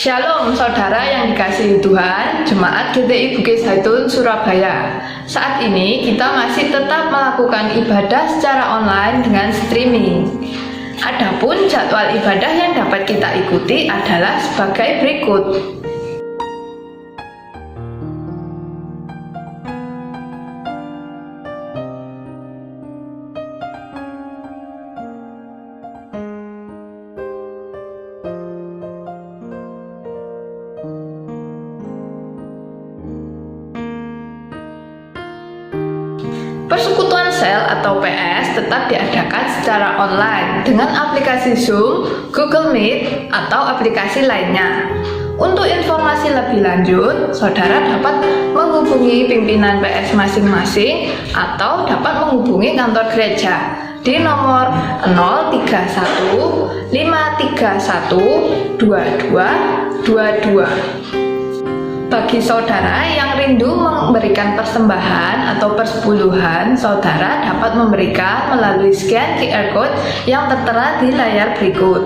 Shalom saudara yang dikasihi Tuhan, Jemaat GTI Bukit Zaitun Surabaya. Saat ini kita masih tetap melakukan ibadah secara online dengan streaming. Adapun jadwal ibadah yang dapat kita ikuti adalah sebagai berikut. Persekutuan sel atau PS tetap diadakan secara online dengan aplikasi Zoom, Google Meet, atau aplikasi lainnya. Untuk informasi lebih lanjut, saudara dapat menghubungi pimpinan PS masing-masing atau dapat menghubungi kantor gereja di nomor 031 531 2222. Bagi saudara yang rindu memberikan persembahan atau persepuluhan, saudara dapat memberikan melalui scan QR Code yang tertera di layar berikut.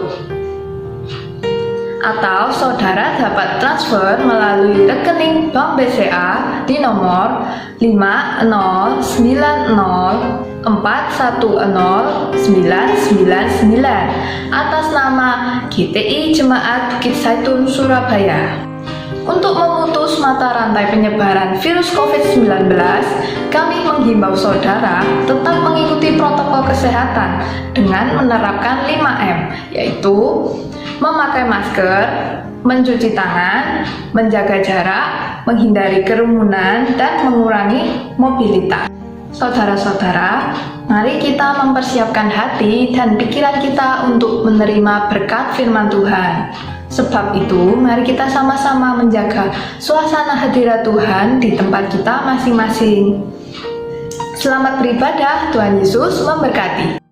Atau saudara dapat transfer melalui rekening Bank BCA di nomor 509041099 atas nama GTI Jemaat Bukit Zaitun Surabaya. Untuk memutus mata rantai penyebaran virus COVID-19, kami menghimbau saudara tetap mengikuti protokol kesehatan dengan menerapkan 5M, yaitu memakai masker, mencuci tangan, menjaga jarak, menghindari kerumunan, dan mengurangi mobilitas. Saudara-saudara, mari kita mempersiapkan hati dan pikiran kita untuk menerima berkat firman Tuhan. Sebab itu, mari kita sama-sama menjaga suasana hadirat Tuhan di tempat kita masing-masing. Selamat beribadah, Tuhan Yesus memberkati.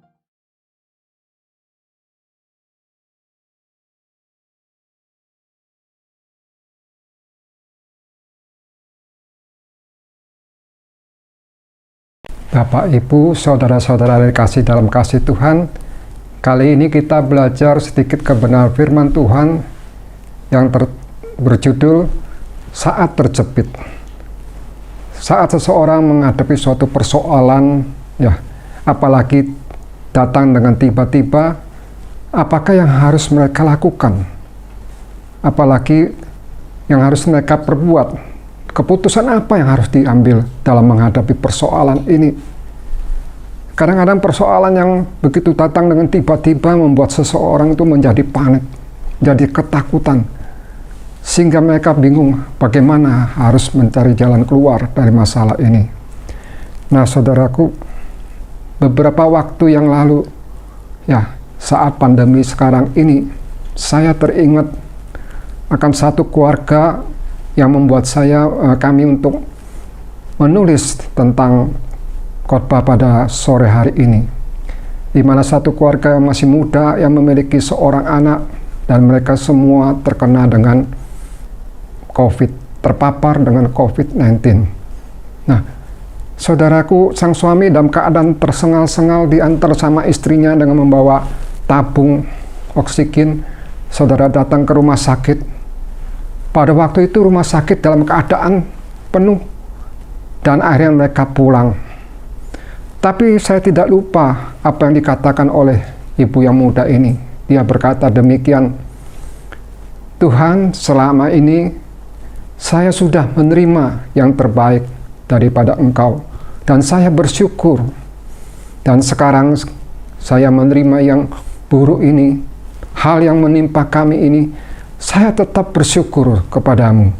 Bapak, Ibu, saudara-saudara dikasih dalam kasih Tuhan, kali ini kita belajar sedikit kebenaran firman Tuhan yang berjudul Saat Terjepit. Saat seseorang menghadapi suatu persoalan, apalagi datang dengan tiba-tiba, apakah yang harus mereka lakukan? Apalagi yang harus mereka perbuat? Keputusan apa yang harus diambil dalam menghadapi persoalan ini? Kadang-kadang persoalan yang begitu datang dengan tiba-tiba membuat seseorang itu menjadi panik, jadi ketakutan, sehingga mereka bingung bagaimana harus mencari jalan keluar dari masalah ini. Nah, saudaraku, beberapa waktu yang lalu, saat pandemi sekarang ini, saya teringat akan satu keluarga yang membuat kami untuk menulis tentang khotbah pada sore hari ini, di mana satu keluarga yang masih muda yang memiliki seorang anak dan mereka semua terkena dengan terpapar dengan COVID-19. Nah, saudaraku, sang suami dalam keadaan tersengal-sengal diantar sama istrinya dengan membawa tabung oksigen. Saudara datang ke rumah sakit. Pada waktu itu rumah sakit dalam keadaan penuh dan akhirnya mereka pulang. Tapi saya tidak lupa apa yang dikatakan oleh ibu yang muda ini. Dia berkata demikian, Tuhan, selama ini saya sudah menerima yang terbaik daripada Engkau, dan saya bersyukur. Dan sekarang saya menerima yang buruk ini, hal yang menimpa kami ini, saya tetap bersyukur kepadamu.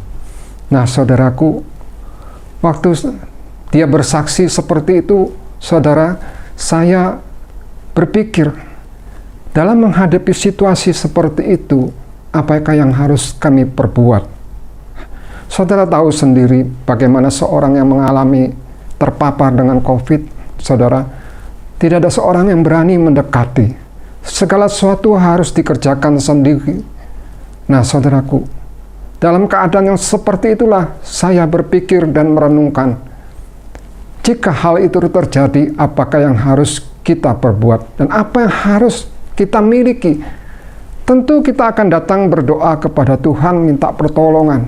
Nah, saudaraku, waktu dia bersaksi seperti itu, saudara, saya berpikir, dalam menghadapi situasi seperti itu, apakah yang harus kami perbuat? Saudara tahu sendiri bagaimana seorang yang mengalami terpapar dengan COVID, saudara, tidak ada seorang yang berani mendekati. Segala sesuatu harus dikerjakan sendiri. Nah, saudaraku, dalam keadaan yang seperti itulah saya berpikir dan merenungkan, jika hal itu terjadi, apakah yang harus kita perbuat dan apa yang harus kita miliki tentu kita akan datang berdoa kepada Tuhan minta pertolongan.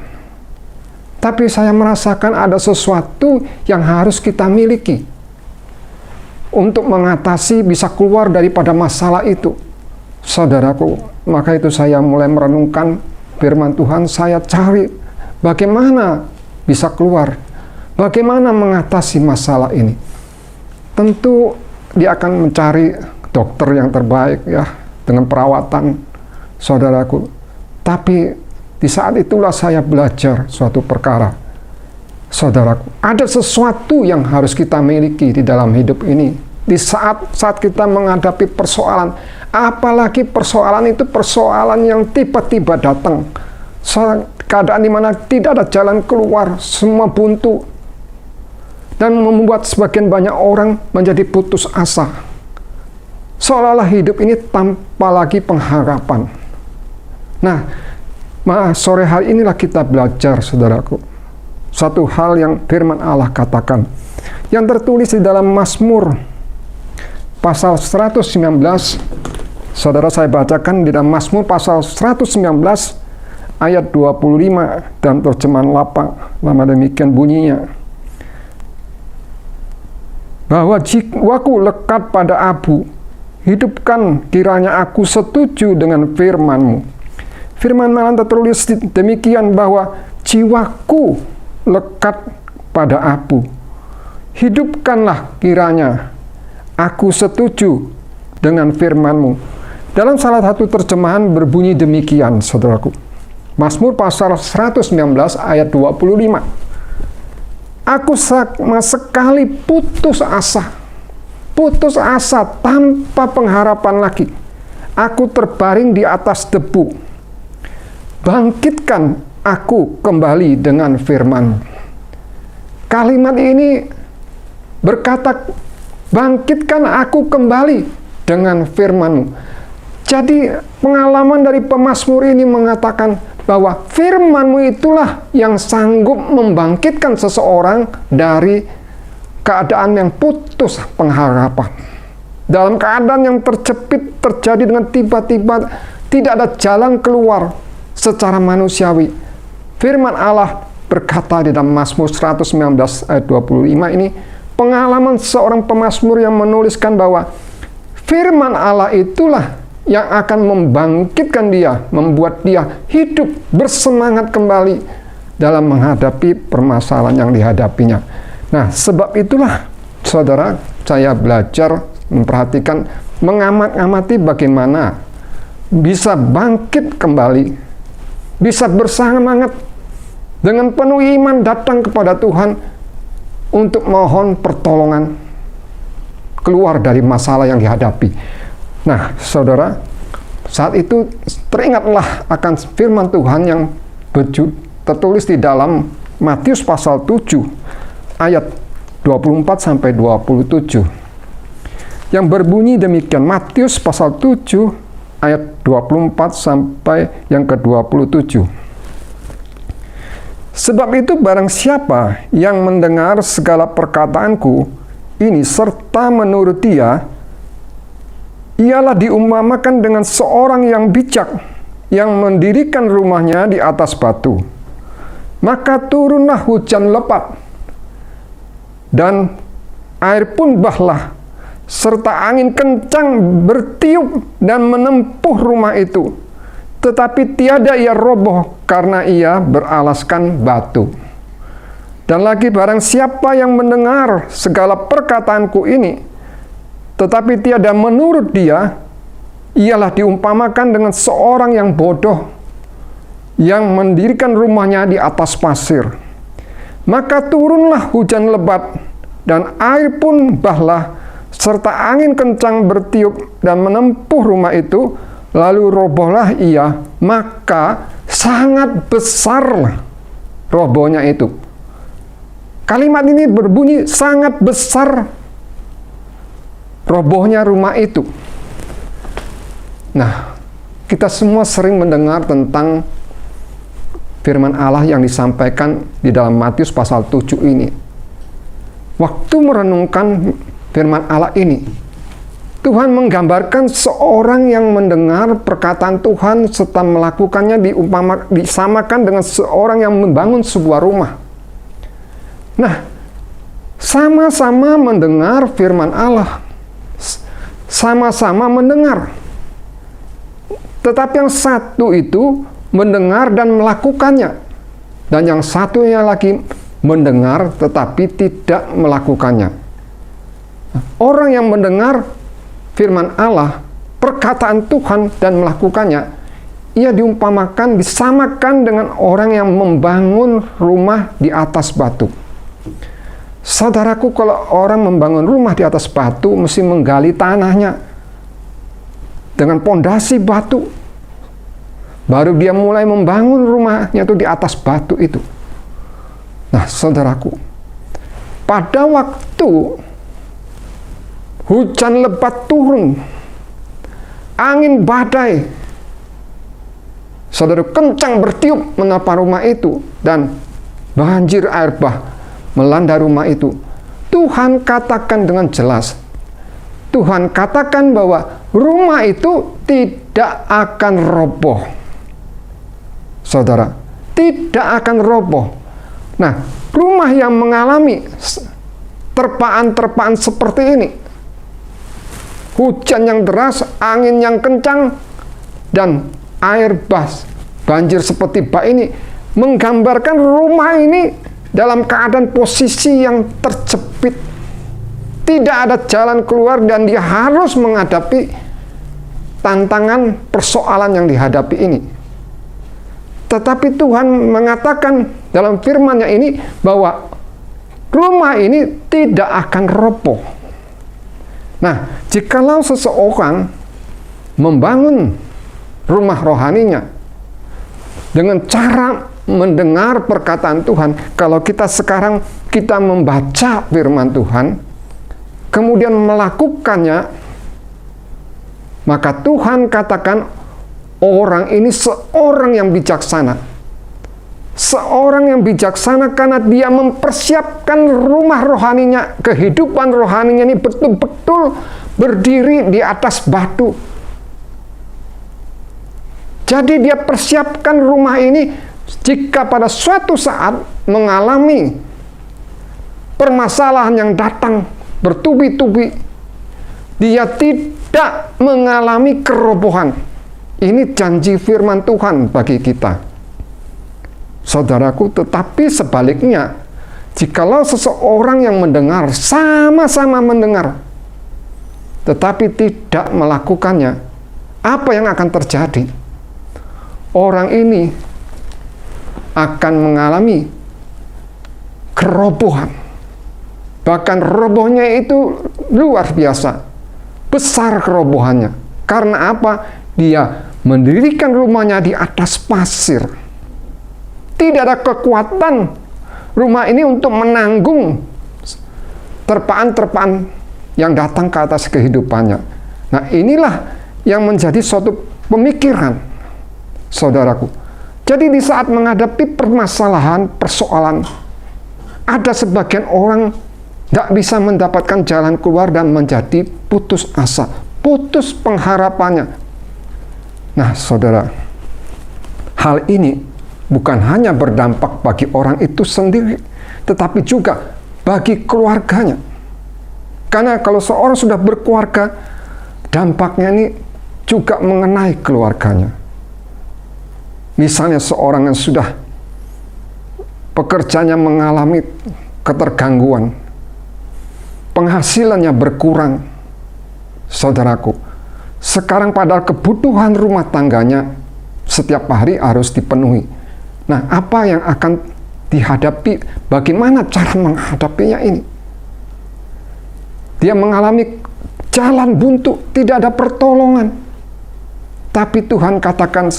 Tapi saya merasakan ada sesuatu yang harus kita miliki untuk mengatasi, bisa keluar daripada masalah itu. Saudaraku, maka itu saya mulai merenungkan firman Tuhan, saya cari bagaimana bisa keluar, bagaimana mengatasi masalah ini. Tentu dia akan mencari dokter yang terbaik ya, dengan perawatan, saudaraku. Tapi di saat itulah saya belajar suatu perkara. Saudaraku, ada sesuatu yang harus kita miliki di dalam hidup ini. Di saat kita menghadapi persoalan, apalagi persoalan itu persoalan yang tiba-tiba datang. Keadaan di mana tidak ada jalan keluar, semua buntu. Dan membuat sebagian banyak orang menjadi putus asa. Seolah-olah hidup ini tanpa lagi pengharapan. Nah, sore hari inilah kita belajar, saudaraku. Satu hal yang firman Allah katakan. Yang tertulis di dalam Mazmur pasal 119. Saudara, saya bacakan di dalam Mazmur pasal 119 ayat 25 dan terjemahan lama demikian bunyinya. Bahwa jiwaku lekat pada abu, hidupkan kiranya aku setuju dengan firman-Mu. Firman malam tertulis demikian bahwa jiwaku lekat pada abu. Hidupkanlah kiranya aku setuju dengan firman-Mu. Dalam salah satu terjemahan berbunyi demikian, saudaraku. Mazmur pasal 119 ayat 25. Aku sama sekali putus asa tanpa pengharapan lagi. Aku terbaring di atas debu. Bangkitkan aku kembali dengan firman. Kalimat ini berkata, bangkitkan aku kembali dengan firman. Jadi pengalaman dari pemazmur ini mengatakan bahwa firman-Mu itulah yang sanggup membangkitkan seseorang dari keadaan yang putus pengharapan. Dalam keadaan yang terjepit, terjadi dengan tiba-tiba, tidak ada jalan keluar secara manusiawi. Firman Allah berkata di dalam Mazmur 119 ayat 25 ini, pengalaman seorang pemazmur yang menuliskan bahwa firman Allah itulah yang akan membangkitkan dia, membuat dia hidup bersemangat kembali dalam menghadapi permasalahan yang dihadapinya. Nah, sebab itulah, saudara, saya belajar memperhatikan, mengamati bagaimana bisa bangkit kembali, bisa bersemangat dengan penuh iman datang kepada Tuhan untuk mohon pertolongan keluar dari masalah yang dihadapi. Nah, saudara, saat itu teringatlah akan firman Tuhan yang tertulis di dalam Matius pasal 7 ayat 24 sampai 27. Yang berbunyi demikian, Matius pasal 7 ayat 24 sampai yang ke-27. Sebab itu barang siapa yang mendengar segala perkataanku ini serta menurut dia, ialah diumpamakan dengan seorang yang bijak yang mendirikan rumahnya di atas batu. Maka turunlah hujan lebat dan air pun bahlah, serta angin kencang bertiup dan menempuh rumah itu. Tetapi tiada ia roboh karena ia beralaskan batu. Dan lagi barang siapa yang mendengar segala perkataanku ini, tetapi tiada menurut dia, ialah diumpamakan dengan seorang yang bodoh yang mendirikan rumahnya di atas pasir. Maka turunlah hujan lebat dan air pun bahlah, serta angin kencang bertiup dan menempuh rumah itu, lalu robohlah ia, maka sangat besar robohnya itu. Kalimat ini berbunyi sangat besar robohnya rumah itu. Nah, kita semua sering mendengar tentang firman Allah yang disampaikan di dalam Matius pasal 7 ini. Waktu merenungkan firman Allah ini, Tuhan menggambarkan seorang yang mendengar perkataan Tuhan serta melakukannya disamakan dengan seorang yang membangun sebuah rumah. Nah, sama-sama mendengar firman Allah. Sama-sama mendengar. Tetapi yang satu itu mendengar dan melakukannya. Dan yang satunya lagi mendengar tetapi tidak melakukannya. Orang yang mendengar firman Allah, perkataan Tuhan dan melakukannya, ia diumpamakan, disamakan dengan orang yang membangun rumah di atas batu. Saudaraku, kalau orang membangun rumah di atas batu, mesti menggali tanahnya dengan pondasi batu. Baru dia mulai membangun rumahnya itu di atas batu itu. Nah, saudaraku, pada waktu hujan lebat turun, angin badai, saudara, kencang bertiup menapa rumah itu, dan banjir air bah melanda rumah itu. Tuhan katakan dengan jelas, Tuhan katakan bahwa rumah itu tidak akan roboh. Saudara, tidak akan roboh. Nah, rumah yang mengalami terpaan-terpaan seperti ini, hujan yang deras, angin yang kencang, dan air banjir seperti bak ini, menggambarkan rumah ini dalam keadaan posisi yang terjepit. Tidak ada jalan keluar dan dia harus menghadapi tantangan persoalan yang dihadapi ini. Tetapi Tuhan mengatakan dalam firman-Nya ini bahwa rumah ini tidak akan roboh. Nah, jikalau seseorang membangun rumah rohaninya dengan cara mendengar perkataan Tuhan, kalau kita sekarang membaca firman Tuhan, kemudian melakukannya, maka Tuhan katakan orang ini seorang yang bijaksana. Seorang yang bijaksana karena dia mempersiapkan rumah rohaninya, kehidupan rohaninya ini betul-betul berdiri di atas batu. Jadi dia persiapkan rumah ini jika pada suatu saat mengalami permasalahan yang datang bertubi-tubi, dia tidak mengalami kerobohan. Ini janji firman Tuhan bagi kita, saudaraku. Tetapi sebaliknya, jikalau seseorang yang mendengar, sama-sama mendengar, tetapi tidak melakukannya, apa yang akan terjadi? Orang ini akan mengalami kerobohan. Bahkan robohnya itu luar biasa, besar kerobohannya. Karena apa? Dia mendirikan rumahnya di atas pasir. Tidak ada kekuatan rumah ini untuk menanggung terpaan-terpaan yang datang ke atas kehidupannya. Nah, inilah yang menjadi suatu pemikiran, saudaraku. Jadi di saat menghadapi permasalahan, persoalan, ada sebagian orang tidak bisa mendapatkan jalan keluar dan menjadi putus asa, putus pengharapannya. Nah, saudara, hal ini bukan hanya berdampak bagi orang itu sendiri, tetapi juga bagi keluarganya. Karena kalau seorang sudah berkeluarga, dampaknya ini juga mengenai keluarganya. Misalnya seorang yang sudah pekerjaannya mengalami ketergangguan, penghasilannya berkurang, saudaraku, sekarang padahal kebutuhan rumah tangganya setiap hari harus dipenuhi. Nah, apa yang akan dihadapi? Bagaimana cara menghadapinya ini? Dia mengalami jalan buntu, tidak ada pertolongan. Tapi Tuhan katakan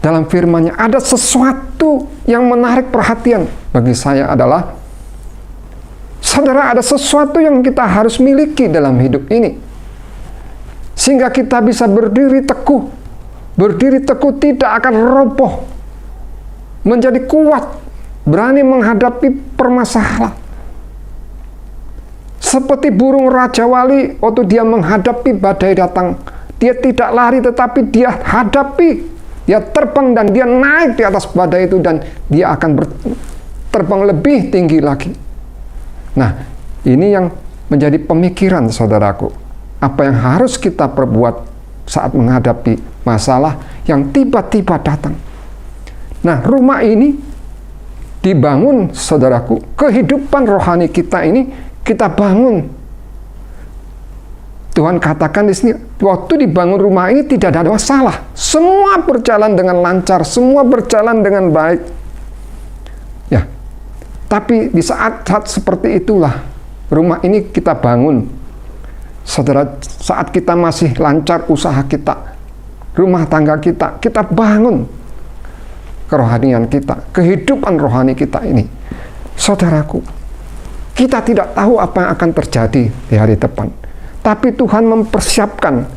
dalam firman-Nya, ada sesuatu yang menarik perhatian bagi saya adalah, saudara, ada sesuatu yang kita harus miliki dalam hidup ini. Sehingga kita bisa berdiri teguh. Berdiri teguh, tidak akan roboh. Menjadi kuat, berani menghadapi permasalahan. Seperti burung Raja Wali waktu dia menghadapi badai datang. Dia tidak lari tetapi dia hadapi. Dia terbang dan dia naik di atas badai itu dan dia akan terbang lebih tinggi lagi. Nah, ini yang menjadi pemikiran saudaraku. Apa yang harus kita perbuat saat menghadapi masalah yang tiba-tiba datang. Nah, rumah ini dibangun saudaraku. Kehidupan rohani kita ini kita bangun. Tuhan katakan di sini, waktu dibangun rumah ini tidak ada masalah. Semua berjalan dengan lancar, semua berjalan dengan baik. Ya. Tapi di saat-saat seperti itulah rumah ini kita bangun. Saudara, saat kita masih lancar usaha kita, rumah tangga kita, kita bangun kerohanian kita, kehidupan rohani kita ini. Saudaraku, kita tidak tahu apa yang akan terjadi di hari depan. Tapi Tuhan mempersiapkan.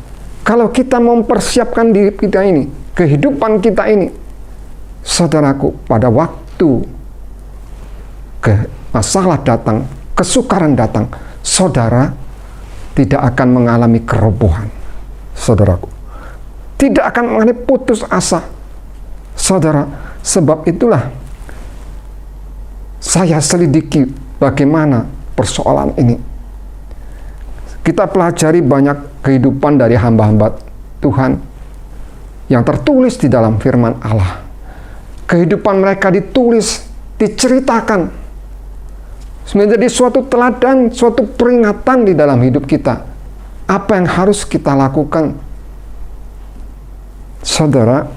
Kalau kita mempersiapkan diri kita ini, kehidupan kita ini, saudaraku, pada waktu masalah datang, kesukaran datang, saudara tidak akan mengalami kerobohan. Saudaraku, tidak akan mengalami putus asa. Saudara, sebab itulah saya selidiki bagaimana persoalan ini. Kita pelajari banyak kehidupan dari hamba-hamba Tuhan yang tertulis di dalam firman Allah. Kehidupan mereka ditulis, diceritakan, menjadi suatu teladan, suatu peringatan di dalam hidup kita. Apa yang harus kita lakukan? Saudara,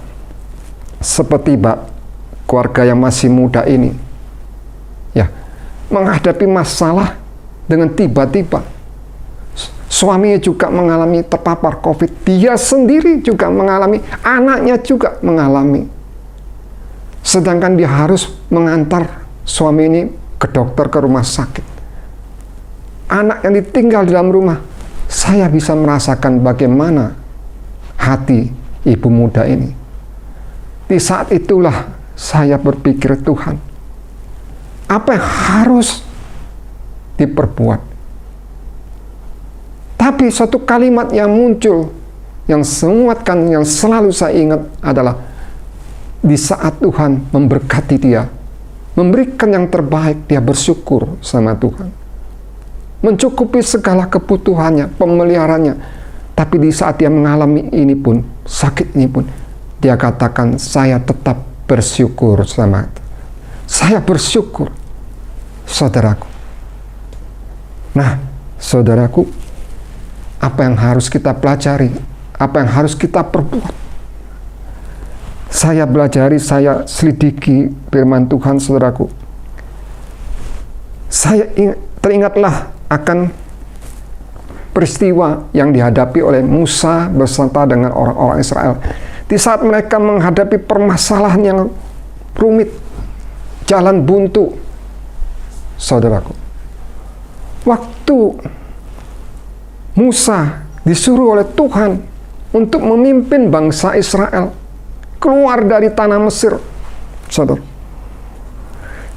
seperti keluarga yang masih muda ini, ya, menghadapi masalah dengan tiba-tiba. Suaminya juga mengalami terpapar COVID. Dia sendiri juga mengalami, anaknya juga mengalami. Sedangkan dia harus mengantar suami ini ke dokter, ke rumah sakit. Anak yang ditinggal di dalam rumah. Saya bisa merasakan bagaimana hati ibu muda ini. Di saat itulah saya berpikir, Tuhan, apa yang harus diperbuat? Tapi satu kalimat yang muncul, yang menguatkan, yang selalu saya ingat adalah di saat Tuhan memberkati dia, memberikan yang terbaik, dia bersyukur sama Tuhan. Mencukupi segala kebutuhannya, pemeliharaannya. Tapi di saat dia mengalami ini pun, sakit ini pun, dia katakan, saya tetap bersyukur sama Tuhan. Saya bersyukur, saudaraku. Nah, saudaraku, apa yang harus kita pelajari? Apa yang harus kita perbuat? Saya belajari, saya selidiki firman Tuhan, saudaraku. Saya teringatlah akan peristiwa yang dihadapi oleh Musa beserta dengan orang-orang Israel. Di saat mereka menghadapi permasalahan yang rumit, jalan buntu, saudaraku. Waktu Musa disuruh oleh Tuhan untuk memimpin bangsa Israel keluar dari tanah Mesir, saudara.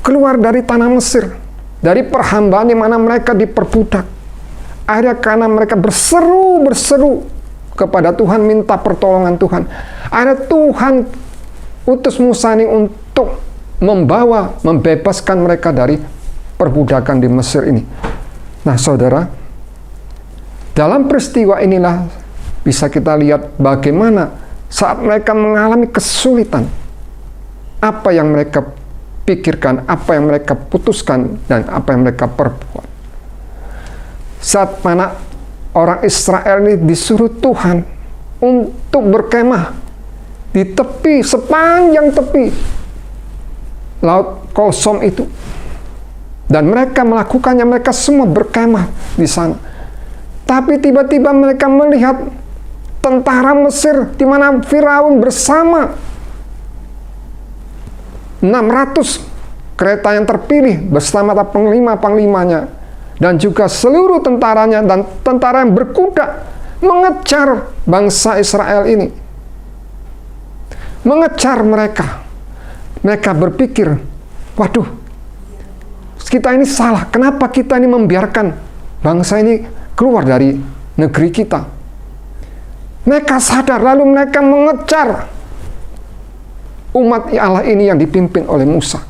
Keluar dari tanah Mesir, dari perhambaan di mana mereka diperbudak. Akhirnya karena mereka berseru kepada Tuhan, minta pertolongan Tuhan. Akhirnya Tuhan utus Musa ini untuk membebaskan mereka dari perbudakan di Mesir ini. Nah, saudara, dalam peristiwa inilah bisa kita lihat bagaimana saat mereka mengalami kesulitan, apa yang mereka pikirkan, apa yang mereka putuskan, dan apa yang mereka perbuat. Saat mana orang Israel ini disuruh Tuhan untuk berkemah di tepi, sepanjang tepi Laut Kosong itu. Dan mereka melakukannya, mereka semua berkemah di sana. Tapi tiba-tiba mereka melihat tentara Mesir di mana Firaun bersama 600 kereta yang terpilih bersama panglima-panglimanya dan juga seluruh tentaranya dan tentara yang berkuda mengejar bangsa Israel ini. Mengejar mereka. Mereka berpikir, waduh, kita ini salah. Kenapa kita ini membiarkan bangsa ini keluar dari negeri kita. Mereka sadar, lalu mereka mengejar umat Allah ini yang dipimpin oleh Musa.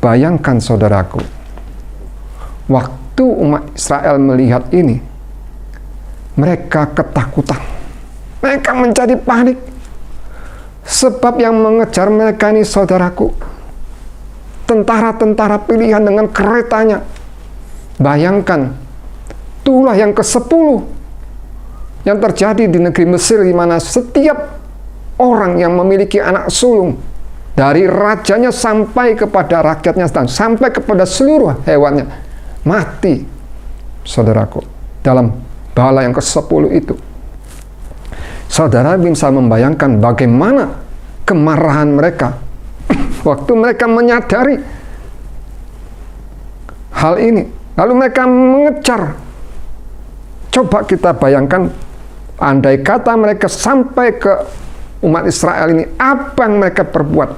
Bayangkan saudaraku, waktu umat Israel melihat ini, mereka ketakutan. Mereka menjadi panik. Sebab yang mengejar mereka ini, saudaraku, tentara-tentara pilihan dengan keretanya. Bayangkan, itulah yang ke-10 yang terjadi di negeri Mesir, di mana setiap orang yang memiliki anak sulung, dari rajanya sampai kepada rakyatnya dan sampai kepada seluruh hewannya, mati, saudaraku, dalam bala yang ke-10 itu. Saudara bisa membayangkan bagaimana kemarahan mereka waktu mereka menyadari hal ini. Lalu mereka mengejar. Coba kita bayangkan, andai kata mereka sampai ke umat Israel ini, apa yang mereka perbuat?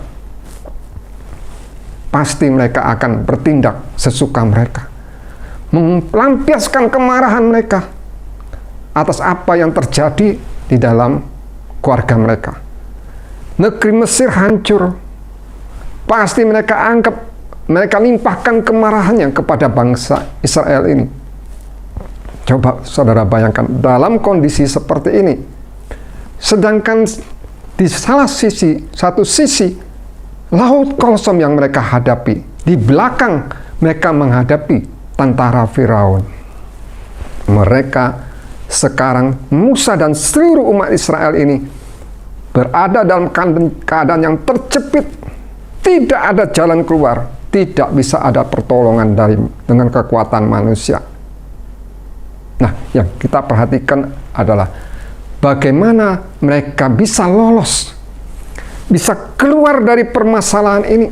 Pasti mereka akan bertindak sesuka mereka, melampiaskan kemarahan mereka atas apa yang terjadi di dalam keluarga mereka. Negeri Mesir hancur. Pasti mereka limpahkan kemarahannya kepada bangsa Israel ini. Coba saudara bayangkan, dalam kondisi seperti ini, sedangkan di satu sisi laut kosong yang mereka hadapi, di belakang mereka menghadapi tentara Firaun. Mereka sekarang, Musa dan seluruh umat Israel ini berada dalam keadaan yang terjepit. Tidak ada jalan keluar, tidak bisa ada pertolongan dengan kekuatan manusia. Nah, yang kita perhatikan adalah bagaimana mereka bisa lolos, bisa keluar dari permasalahan ini.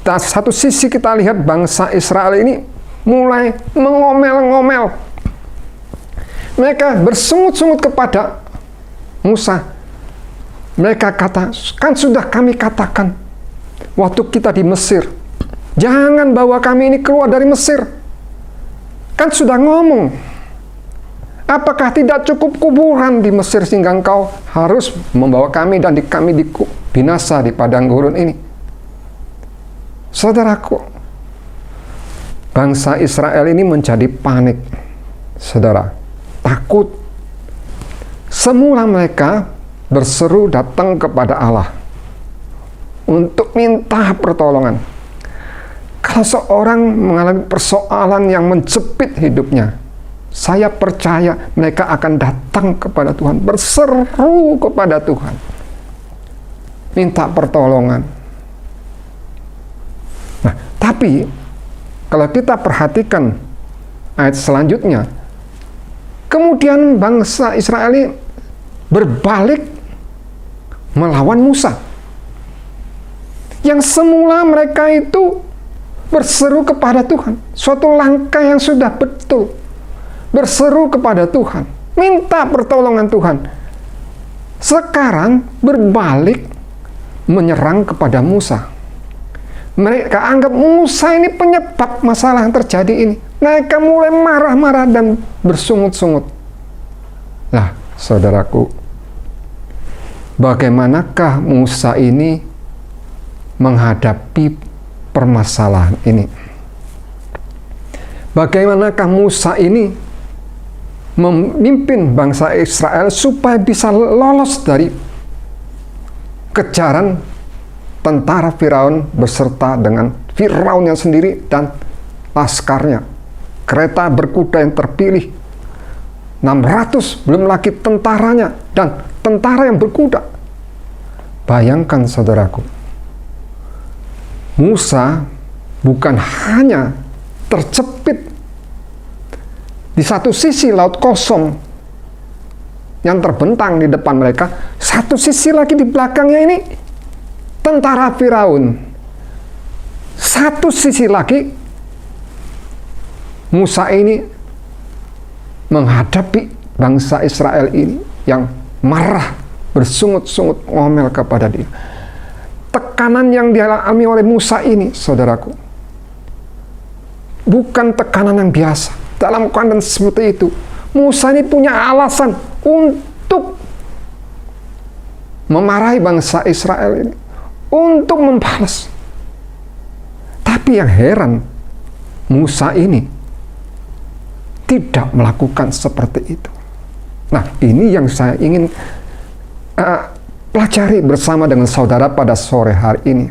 Satu sisi kita lihat bangsa Israel ini mulai mengomel-ngomel. Mereka bersungut-sungut kepada Musa. Mereka kata, kan sudah kami katakan waktu kita di Mesir, jangan bawa kami ini keluar dari Mesir. Kan sudah ngomong, apakah tidak cukup kuburan di Mesir sehingga engkau harus membawa kami dan kami binasa di padang gurun ini? Saudaraku, bangsa Israel ini menjadi panik, saudara, takut. Semula mereka berseru datang kepada Allah untuk minta pertolongan. Kalau seorang mengalami persoalan yang menjepit hidupnya, saya percaya mereka akan datang kepada Tuhan, berseru kepada Tuhan, minta pertolongan. Nah, tapi kalau kita perhatikan ayat selanjutnya, kemudian bangsa Israel ini berbalik melawan Musa. Yang semula mereka itu berseru kepada Tuhan, suatu langkah yang sudah betul, berseru kepada Tuhan, minta pertolongan Tuhan. Sekarang berbalik menyerang kepada Musa. Mereka anggap Musa ini penyebab masalah yang terjadi ini. Mereka mulai marah-marah dan bersungut-sungut. Nah, saudaraku, bagaimanakah Musa ini menghadapi permasalahan ini? Bagaimanakah Musa ini memimpin bangsa Israel supaya bisa lolos dari kejaran tentara Firaun beserta dengan Firaunnya sendiri dan laskarnya, kereta berkuda yang terpilih 600, belum lagi tentaranya dan tentara yang berkuda. Bayangkan saudaraku, Musa bukan hanya terjepit di satu sisi laut kosong yang terbentang di depan mereka, satu sisi lagi di belakangnya ini tentara Firaun. Satu sisi lagi Musa ini menghadapi bangsa Israel ini yang marah, bersungut-sungut, ngomel kepada dia. Tekanan yang dialami oleh Musa ini, saudaraku, bukan tekanan yang biasa. Dalam keadaan seperti itu, Musa ini punya alasan untuk memarahi bangsa Israel ini, untuk membalas. Tapi yang heran, Musa ini tidak melakukan seperti itu. Nah, ini yang saya ingin pelajari bersama dengan saudara pada sore hari ini.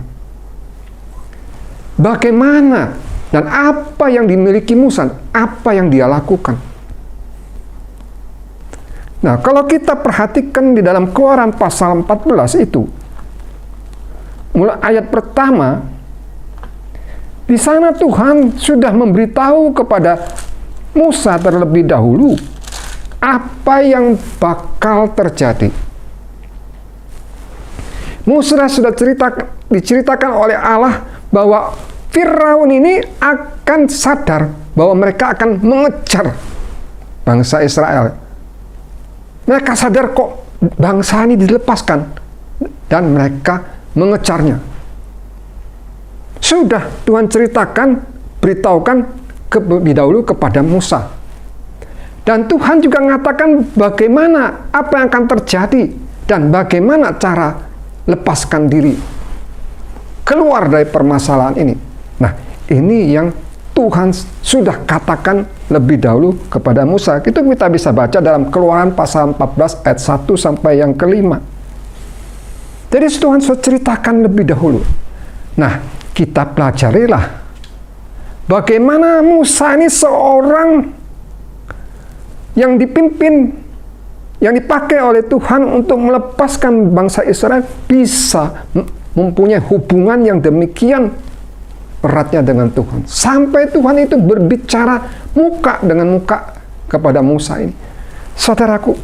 Bagaimana dan apa yang dimiliki Musa, apa yang dia lakukan. Nah, kalau kita perhatikan di dalam Keluaran pasal 14 itu, mulai ayat pertama, di sana Tuhan sudah memberitahu kepada Musa terlebih dahulu apa yang bakal terjadi. Musa sudah diceritakan oleh Allah bahwa Firaun ini akan sadar bahwa mereka akan mengejar bangsa Israel. Mereka sadar kok bangsa ini dilepaskan dan mereka mengejarnya. Sudah Tuhan ceritakan, beritahukan lebih dahulu kepada Musa. Dan Tuhan juga mengatakan bagaimana apa yang akan terjadi dan bagaimana cara lepaskan diri keluar dari permasalahan ini. Nah, ini yang Tuhan sudah katakan lebih dahulu kepada Musa. Itu kita bisa baca dalam Keluaran pasal 14 ayat 1 sampai yang kelima. Jadi Tuhan sudah ceritakan lebih dahulu. Nah, kita pelajarilah bagaimana Musa ini seorang yang dipimpin, yang dipakai oleh Tuhan untuk melepaskan bangsa Israel, bisa mempunyai hubungan yang demikian eratnya dengan Tuhan. Sampai Tuhan itu berbicara muka dengan muka kepada Musa ini. Saudaraku,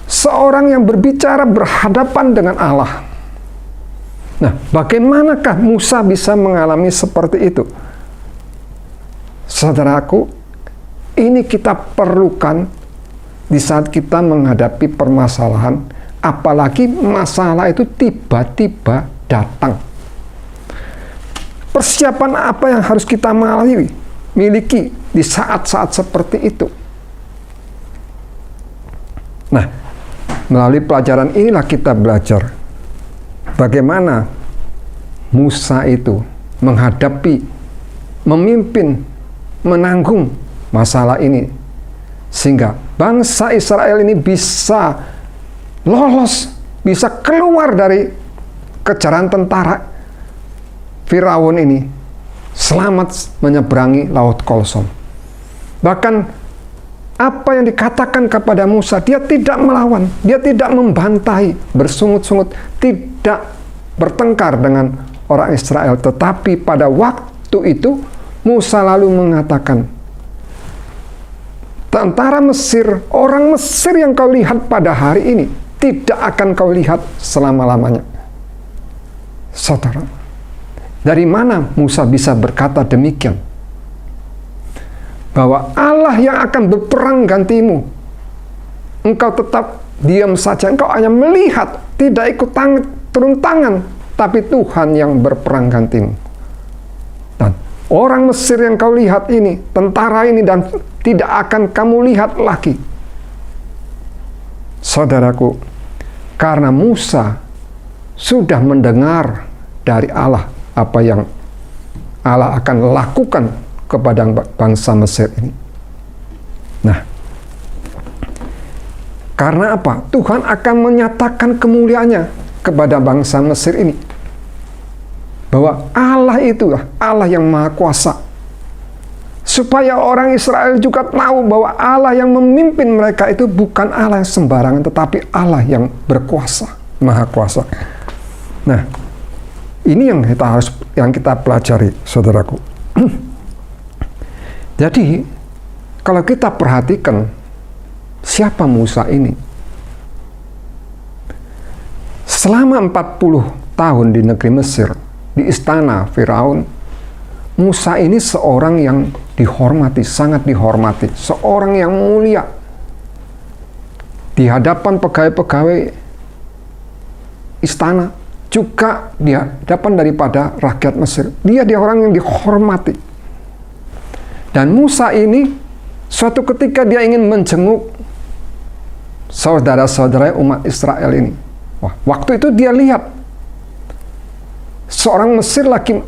seorang yang berbicara berhadapan dengan Allah. Nah, bagaimanakah Musa bisa mengalami seperti itu? Saudaraku, ini kita perlukan di saat kita menghadapi permasalahan, apalagi masalah itu tiba-tiba datang. Persiapan apa yang harus kita miliki di saat-saat seperti itu? Nah, melalui pelajaran inilah kita belajar bagaimana Musa itu menghadapi, memimpin, menanggung masalah ini, sehingga bangsa Israel ini bisa lolos, bisa keluar dari kejaran tentara Firaun ini, selamat menyeberangi Laut Kolsom. Bahkan apa yang dikatakan kepada Musa, dia tidak melawan, dia tidak membantai, bersungut-sungut, tidak bertengkar dengan orang Israel. Tetapi pada waktu itu Musa lalu mengatakan, tentara Mesir, orang Mesir yang kau lihat pada hari ini, tidak akan kau lihat selama-lamanya. Saudara, dari mana Musa bisa berkata demikian? Bahwa Allah yang akan berperang gantimu. Engkau tetap diam saja, engkau hanya melihat, tidak ikut turun tangan, tapi Tuhan yang berperang gantimu. Dan orang Mesir yang kau lihat ini, tentara ini, dan tidak akan kamu lihat lagi. Saudaraku, karena Musa sudah mendengar dari Allah apa yang Allah akan lakukan kepada bangsa Mesir ini. Nah, karena apa? Tuhan akan menyatakan kemuliaannya kepada bangsa Mesir ini. Bahwa Allah itu Allah yang Maha Kuasa. Supaya orang Israel juga tahu bahwa Allah yang memimpin mereka itu bukan Allah yang sembarangan, tetapi Allah yang berkuasa, Maha Kuasa. Nah, ini yang kita pelajari, saudaraku. Jadi, kalau kita perhatikan siapa Musa ini, selama 40 tahun di negeri Mesir, di istana Firaun, Musa ini seorang yang dihormati, sangat dihormati, seorang yang mulia di hadapan pegawai-pegawai istana, juga di hadapan daripada rakyat Mesir. Dia orang yang dihormati. Dan Musa ini suatu ketika dia ingin menjenguk saudara-saudara umat Israel ini. Wah, waktu itu dia lihat seorang Mesir lagi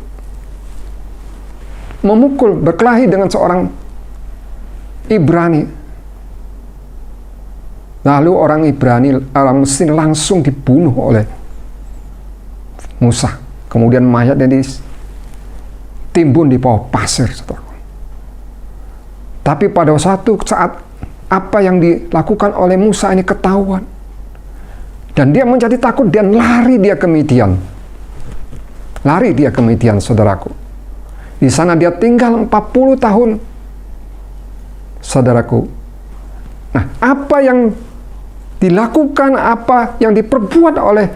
memukul, berkelahi dengan seorang Ibrani. Lalu orang Mesir langsung dibunuh oleh Musa. Kemudian mayatnya ditimbun di bawah pasir. Tapi pada suatu saat apa yang dilakukan oleh Musa ini ketahuan. Dan dia menjadi takut dan lari dia ke Midian. Lari dia ke Midian, saudaraku. Di sana dia tinggal 40 tahun. Saudaraku. Nah, apa yang dilakukan, apa yang diperbuat oleh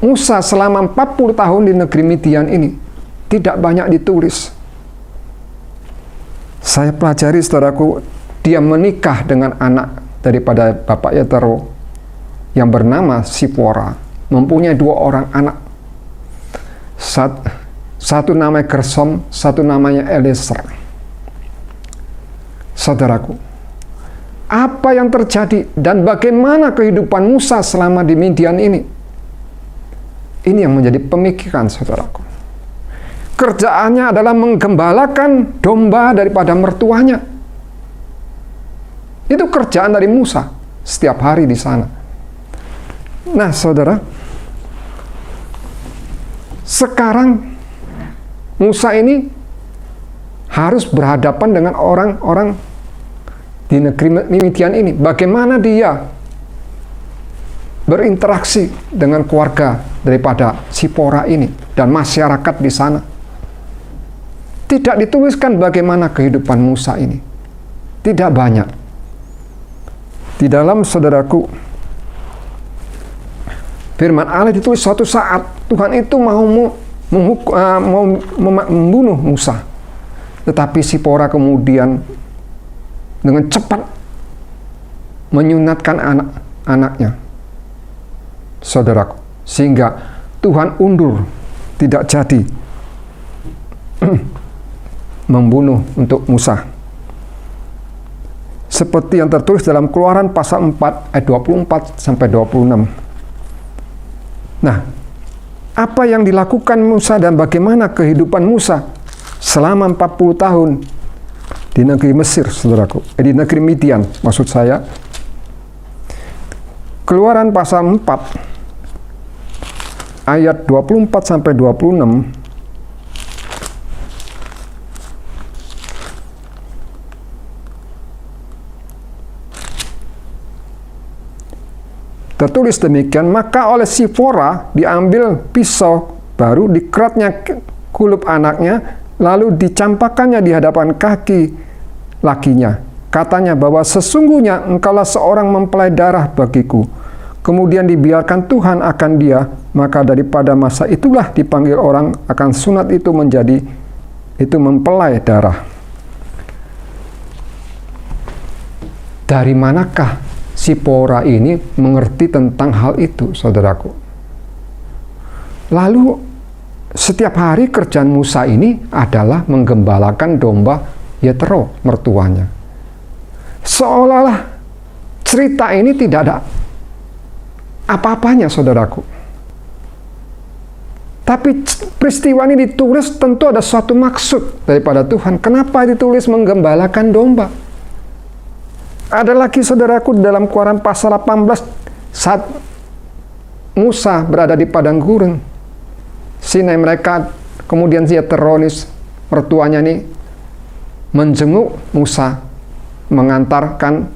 Musa selama 40 tahun di negeri Midian ini tidak banyak ditulis. Saya pelajari, saudaraku, dia menikah dengan anak daripada Bapak Yetro yang bernama Sipora, mempunyai 2 orang anak. Satu namanya Gersom, satu namanya Eliezer. Saudaraku, apa yang terjadi dan bagaimana kehidupan Musa selama di Midian ini? Ini yang menjadi pemikiran, saudaraku. Kerjaannya adalah menggembalakan domba daripada mertuanya. Itu kerjaan dari Musa setiap hari di sana. Nah, saudara, sekarang Musa ini harus berhadapan dengan orang-orang di negeri Midian ini. Bagaimana dia berinteraksi dengan keluarga daripada Sipora ini dan masyarakat di sana. Tidak dituliskan bagaimana kehidupan Musa ini. Tidak banyak. Di dalam, saudaraku, firman Allah ditulis suatu saat Tuhan itu mau membunuh Musa. Tetapi Sipora kemudian dengan cepat menyunatkan anak-anaknya. Saudaraku, sehingga Tuhan undur, tidak jadi membunuh untuk Musa. Seperti yang tertulis dalam Keluaran pasal 4 ayat 24 sampai 26. Nah, apa yang dilakukan Musa dan bagaimana kehidupan Musa selama 40 tahun di negeri Mesir, saudaraku, di negeri Midian, maksud saya. Keluaran pasal 4 ayat 24 sampai 26. Tertulis demikian, maka oleh Sipora diambil pisau baru, dikeratnya kulup anaknya, lalu dicampakkannya di hadapan kaki lakinya. Katanya bahwa sesungguhnya engkaulah seorang mempelai darah bagiku. Kemudian dibiarkan Tuhan akan dia, maka daripada masa itulah dipanggil orang akan sunat itu menjadi itu mempelai darah. Dari manakah Sipora ini mengerti tentang hal itu, saudaraku? Lalu setiap hari kerjaan Musa ini adalah menggembalakan domba Yetro, mertuanya. Seolah-olah cerita ini tidak ada apa-apanya, saudaraku. Tapi peristiwa ini ditulis tentu ada suatu maksud daripada Tuhan. Kenapa ditulis menggembalakan domba? Ada lagi, saudaraku, dalam Keluaran pasal 18 saat Musa berada di padang gurun Sinai, mereka kemudian Yetro, mertuanya ini menjenguk Musa, mengantarkan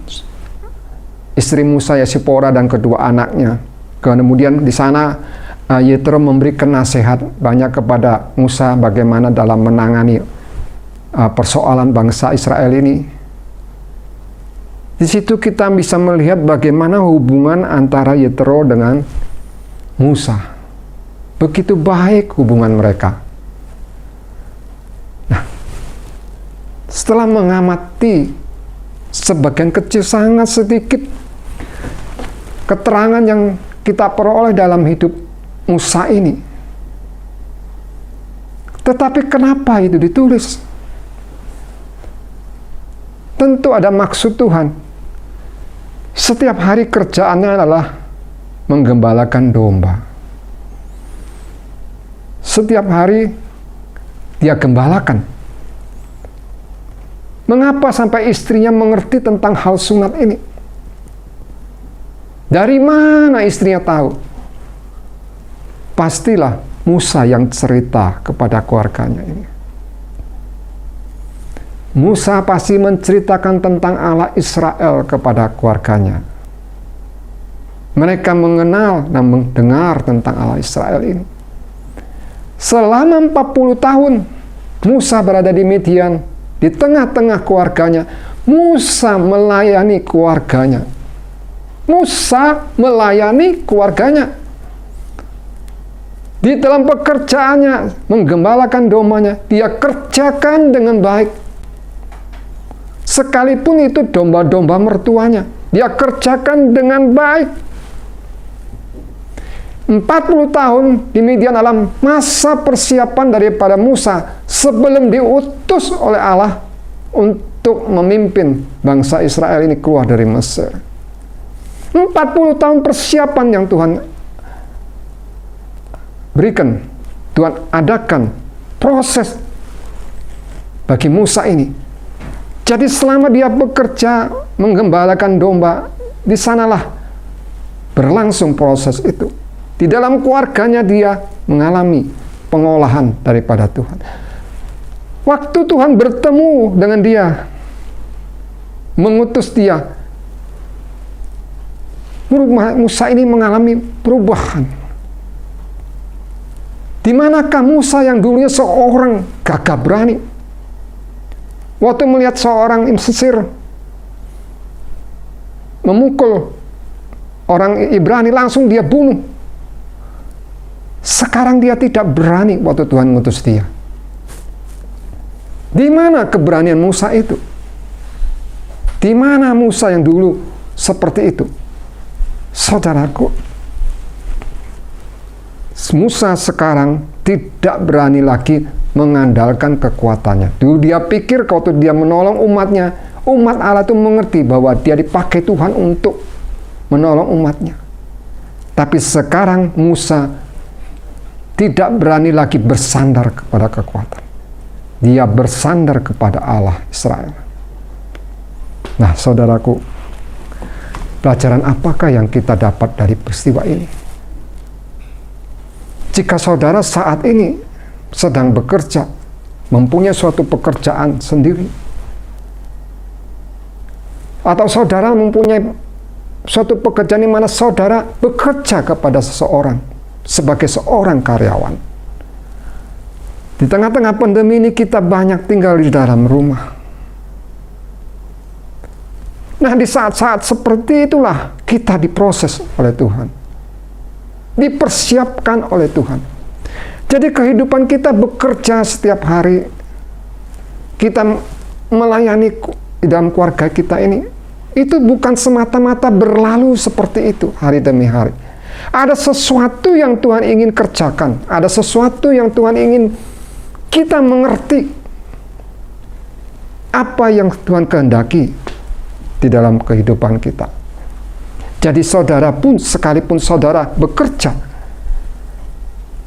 istri Musa, Sipora, dan kedua anaknya. Kemudian di sana Yetro memberikan nasihat banyak kepada Musa bagaimana dalam menangani persoalan bangsa Israel ini. Di situ kita bisa melihat bagaimana hubungan antara Yetro dengan Musa. Begitu baik hubungan mereka. Nah, setelah mengamati sebagian kecil, sangat sedikit keterangan yang kita peroleh dalam hidup Musa ini. Tetapi kenapa itu ditulis? tentu ada maksud Tuhan. Setiap hari kerjaannya adalah menggembalakan domba. Setiap hari dia gembalakan. Mengapa sampai istrinya mengerti tentang hal sunat ini? Dari mana istrinya tahu? Pastilah Musa yang cerita kepada keluarganya ini. Musa pasti menceritakan tentang Allah Israel kepada keluarganya. Mereka mengenal dan mendengar tentang Allah Israel ini. Selama 40 tahun Musa berada di Midian, di tengah-tengah keluarganya. Musa melayani keluarganya. Musa melayani keluarganya. Di dalam pekerjaannya, menggembalakan dombanya, dia kerjakan dengan baik. Sekalipun itu domba-domba mertuanya, dia kerjakan dengan baik. 40 tahun di Midian dalam masa persiapan daripada Musa sebelum diutus oleh Allah untuk memimpin bangsa Israel ini keluar dari Mesir. 40 tahun persiapan yang Tuhan berikan, Tuhan adakan proses bagi Musa ini. Jadi selama dia bekerja menggembalakan domba, di sanalah berlangsung proses itu. Di dalam keluarganya dia mengalami pengolahan daripada Tuhan. Waktu Tuhan bertemu dengan dia, mengutus dia, Musa ini mengalami perubahan. Di manakah Musa yang dulunya seorang gagah berani? Waktu melihat seorang Mesir memukul orang Ibrani, langsung dia bunuh. Sekarang dia tidak berani waktu Tuhan mengutus dia. Di mana keberanian Musa itu? Di mana Musa yang dulu seperti itu? Saudaraku, Musa sekarang tidak berani lagi mengandalkan kekuatannya. Dulu dia pikir waktu dia menolong umatnya, umat Allah itu mengerti bahwa dia dipakai Tuhan untuk menolong umatnya. Tapi sekarang Musa tidak berani lagi bersandar kepada kekuatan. Dia bersandar kepada Allah Israel. Nah, saudaraku, pelajaran apakah yang kita dapat dari peristiwa ini? Jika saudara saat ini sedang bekerja, mempunyai suatu pekerjaan sendiri, atau saudara mempunyai suatu pekerjaan di mana saudara bekerja kepada seseorang sebagai seorang karyawan. Di tengah-tengah pandemi ini kita banyak tinggal di dalam rumah. Nah, di saat-saat seperti itulah kita diproses oleh Tuhan, dipersiapkan oleh Tuhan. Jadi kehidupan kita bekerja setiap hari, kita melayani di dalam keluarga kita ini, itu bukan semata-mata berlalu seperti itu hari demi hari. Ada sesuatu yang Tuhan ingin kerjakan, ada sesuatu yang Tuhan ingin kita mengerti apa yang Tuhan kehendaki di dalam kehidupan kita. Jadi saudara pun, sekalipun saudara bekerja,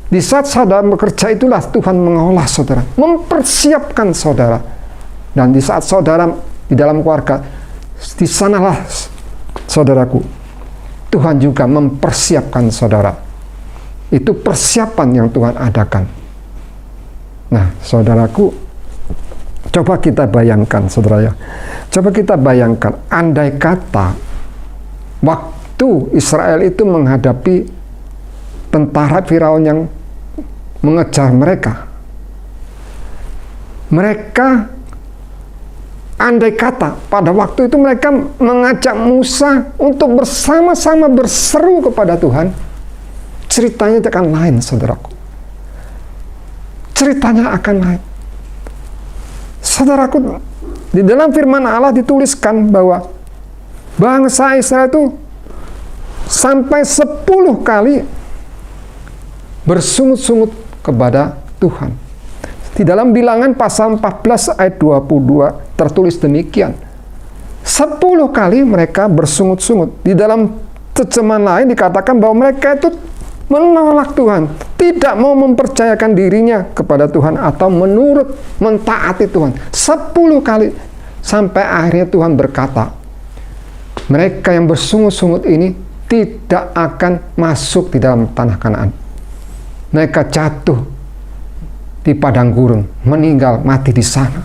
di saat saudara bekerja itulah Tuhan mengolah saudara, mempersiapkan saudara. Dan di saat saudara di dalam keluarga, di sanalah saudaraku, Tuhan juga mempersiapkan saudara. Itu persiapan yang Tuhan adakan. Nah, saudaraku, coba kita bayangkan, saudara ya. Coba kita bayangkan, andai kata waktu Israel itu menghadapi tentara Firaun yang mengejar mereka. Mereka, andai kata pada waktu itu mereka mengajak Musa untuk bersama-sama berseru kepada Tuhan, ceritanya akan lain, saudaraku. Ceritanya akan lain. Saudaraku, di dalam firman Allah dituliskan bahwa bangsa Israel itu sampai 10 kali bersungut-sungut kepada Tuhan. Di dalam Bilangan pasal 14 ayat 22 tertulis demikian. 10 kali mereka bersungut-sungut. Di dalam terjemahan lain dikatakan bahwa mereka itu menolak Tuhan, tidak mau mempercayakan dirinya kepada Tuhan atau mentaati Tuhan. 10 kali sampai akhirnya Tuhan berkata, mereka yang bersungut-sungut ini tidak akan masuk di dalam tanah Kanaan. Mereka jatuh di padang gurun, meninggal, mati di sana.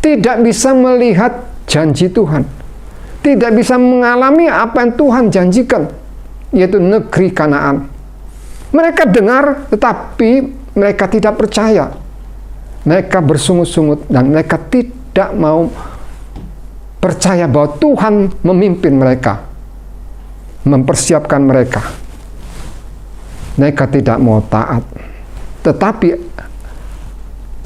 Tidak bisa melihat janji Tuhan, tidak bisa mengalami apa yang Tuhan janjikan, yaitu negeri Kanaan. Mereka dengar, tetapi mereka tidak percaya. Mereka bersungut-sungut dan mereka tidak mau percaya bahwa Tuhan memimpin mereka, mempersiapkan mereka. Mereka tidak mau taat. Tetapi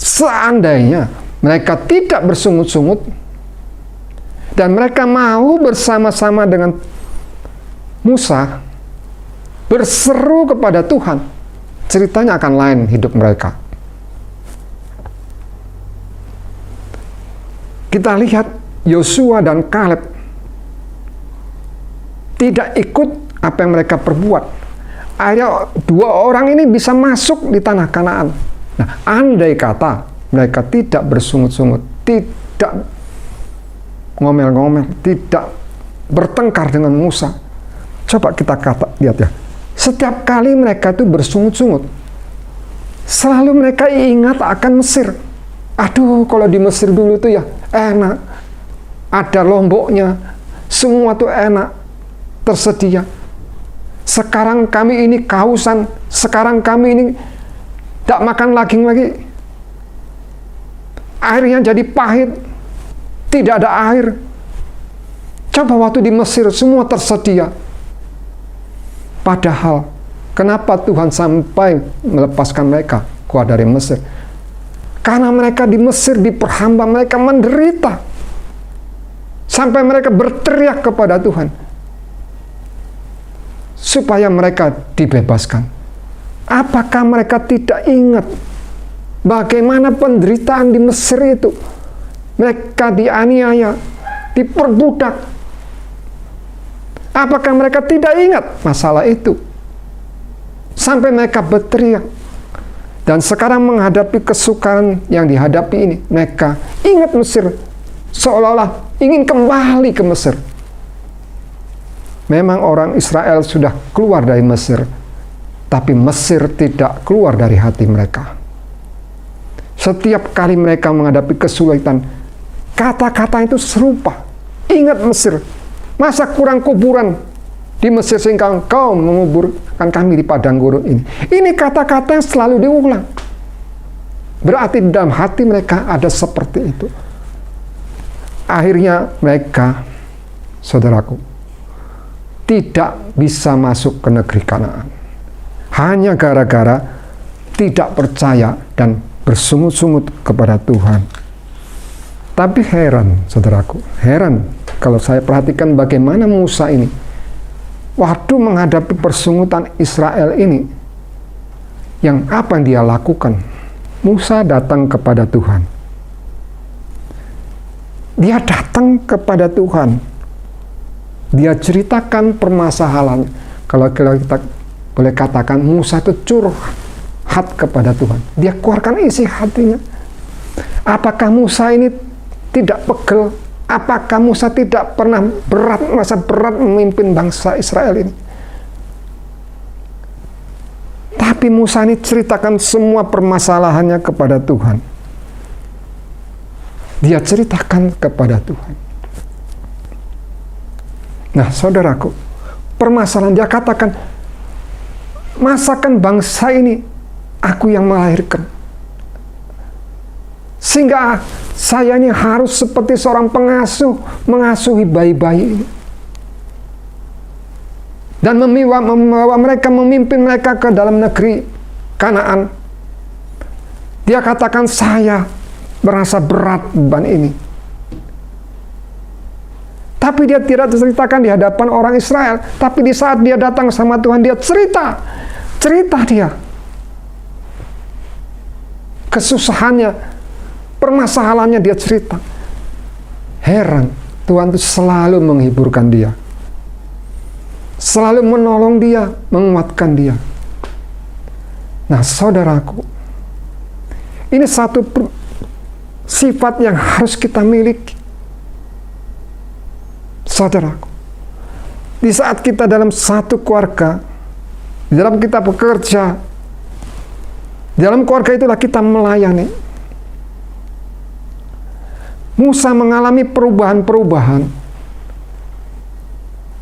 seandainya mereka tidak bersungut-sungut dan mereka mau bersama-sama dengan Musa berseru kepada Tuhan, ceritanya akan lain hidup mereka. Kita lihat Yosua dan Kaleb tidak ikut apa yang mereka perbuat. Akhirnya 2 orang ini bisa masuk di tanah Kanaan. Nah, andai kata mereka tidak bersungut-sungut, tidak ngomel-ngomel, tidak bertengkar dengan Musa. Coba kita lihat ya. Setiap kali mereka itu bersungut-sungut, selalu mereka ingat akan Mesir. Aduh, kalau di Mesir dulu tuh ya enak. Ada lomboknya, semua tuh enak, tersedia. Sekarang kami ini kehausan, sekarang kami ini tidak makan lagi. Airnya jadi pahit, tidak ada air. Coba waktu di Mesir semua tersedia. Padahal, kenapa Tuhan sampai melepaskan mereka keluar dari Mesir? Karena mereka di Mesir diperhamba, mereka menderita. Sampai mereka berteriak kepada Tuhan supaya mereka dibebaskan. Apakah mereka tidak ingat bagaimana penderitaan di Mesir itu? Mereka dianiaya, diperbudak. Apakah mereka tidak ingat masalah itu? Sampai mereka berteriak. Dan sekarang menghadapi kesukaran yang dihadapi ini, mereka ingat Mesir. Seolah-olah ingin kembali ke Mesir. Memang orang Israel sudah keluar dari Mesir, tapi Mesir tidak keluar dari hati mereka. Setiap kali mereka menghadapi kesulitan, kata-kata itu serupa. Ingat Mesir, masa kurang kuburan di Mesir sehingga engkau menguburkan kami di padang gurun ini. Ini kata-kata yang selalu diulang. Berarti dalam hati mereka ada seperti itu. Akhirnya mereka, saudaraku, tidak bisa masuk ke negeri Kanaan. Hanya gara-gara tidak percaya dan bersungut-sungut kepada Tuhan. Tapi heran, saudaraku, heran kalau saya perhatikan bagaimana Musa ini, waktu menghadapi persungutan Israel ini, yang apa yang dia lakukan? Musa datang kepada Tuhan. Dia datang kepada Tuhan. Dia ceritakan permasalahan. Kalau kita boleh katakan, Musa itu curhat kepada Tuhan. Dia keluarkan isi hatinya. Apakah Musa ini tidak pegel? Apakah Musa tidak pernah merasa berat memimpin bangsa Israel ini? Tapi Musa ini ceritakan semua permasalahannya kepada Tuhan. Dia ceritakan kepada Tuhan. Nah, saudaraku, permasalahan dia katakan, masakan bangsa ini aku yang melahirkan. Sehingga saya ini harus seperti seorang pengasuh mengasuhi bayi-bayi ini. Dan membawa mereka, memimpin mereka ke dalam negeri Kanaan. Dia katakan, saya merasa berat beban ini. Tapi dia tidak ceritakan di hadapan orang Israel. Tapi di saat dia datang sama Tuhan, dia cerita dia. Kesusahannya, permasalahannya dia cerita. Heran, Tuhan itu selalu menghiburkan dia, selalu menolong dia, menguatkan dia. Nah, saudaraku, ini satu sifat yang harus kita miliki. Saudaraku, di saat kita dalam satu keluarga, di dalam kita bekerja, di dalam keluarga itulah kita melayani. Musa mengalami perubahan-perubahan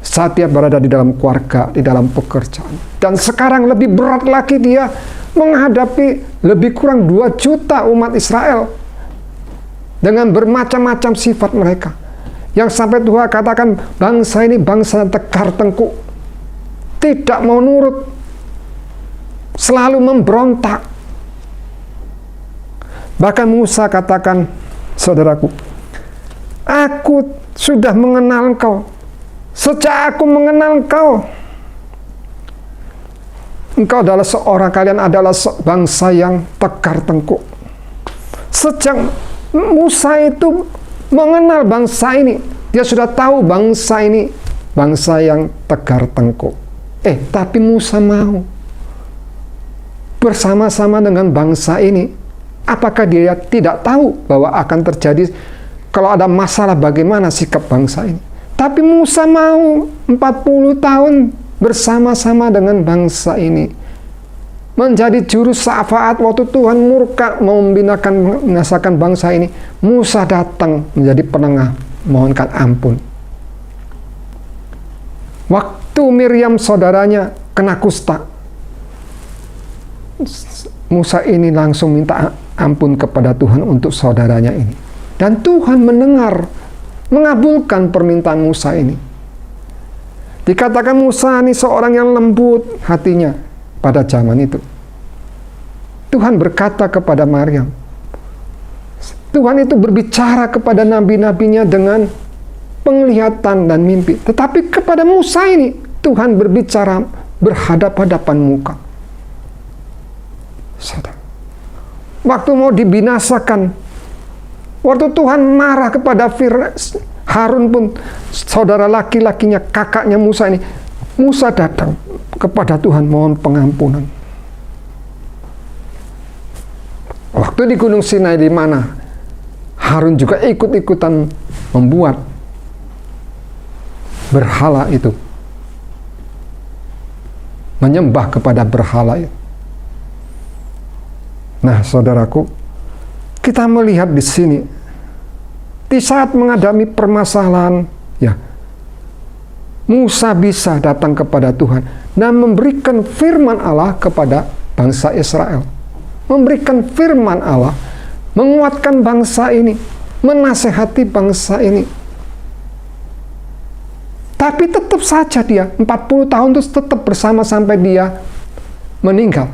saat dia berada di dalam keluarga, di dalam pekerjaan. Dan sekarang lebih berat lagi dia menghadapi lebih kurang 2 juta umat Israel dengan bermacam-macam sifat mereka. Yang sampai Tuhan katakan bangsa ini bangsa tegar tengkuk, tidak mau nurut, selalu memberontak. Bahkan Musa katakan, saudaraku, aku sudah mengenal engkau. Sejak aku mengenal engkau, engkau adalah kalian adalah bangsa yang tegar tengkuk. Sejak Musa itu mengenal bangsa ini, dia sudah tahu bangsa ini bangsa yang tegar tengkuk. Tapi Musa mau bersama-sama dengan bangsa ini. Apakah dia tidak tahu bahwa akan terjadi kalau ada masalah bagaimana sikap bangsa ini? Tapi Musa mau 40 tahun bersama-sama dengan bangsa ini, menjadi juru syafaat waktu Tuhan murka mau membinasakan bangsa ini. Musa datang menjadi penengah, mohonkan ampun. Waktu Miriam saudaranya kena kusta, Musa ini langsung minta ampun kepada Tuhan untuk saudaranya ini. Dan Tuhan mendengar, mengabulkan permintaan Musa ini. Dikatakan Musa ini seorang yang lembut hatinya pada zaman itu. Tuhan berkata kepada Maryam, Tuhan itu berbicara kepada nabi-nabinya dengan penglihatan dan mimpi. Tetapi kepada Musa ini, Tuhan berbicara berhadap-hadapan muka. Waktu mau dibinasakan, waktu Tuhan marah kepada Harun pun, saudara laki-lakinya, kakaknya Musa ini, Musa datang kepada Tuhan mohon pengampunan. Waktu di Gunung Sinai di mana Harun juga ikut-ikutan membuat berhala itu, menyembah kepada berhala itu. Nah, saudaraku, kita melihat di sini, di saat menghadapi permasalahan, ya, Musa bisa datang kepada Tuhan dan memberikan firman Allah kepada bangsa Israel. Memberikan firman Allah, menguatkan bangsa ini, menasehati bangsa ini. Tapi tetap saja dia 40 tahun terus tetap bersama sampai dia meninggal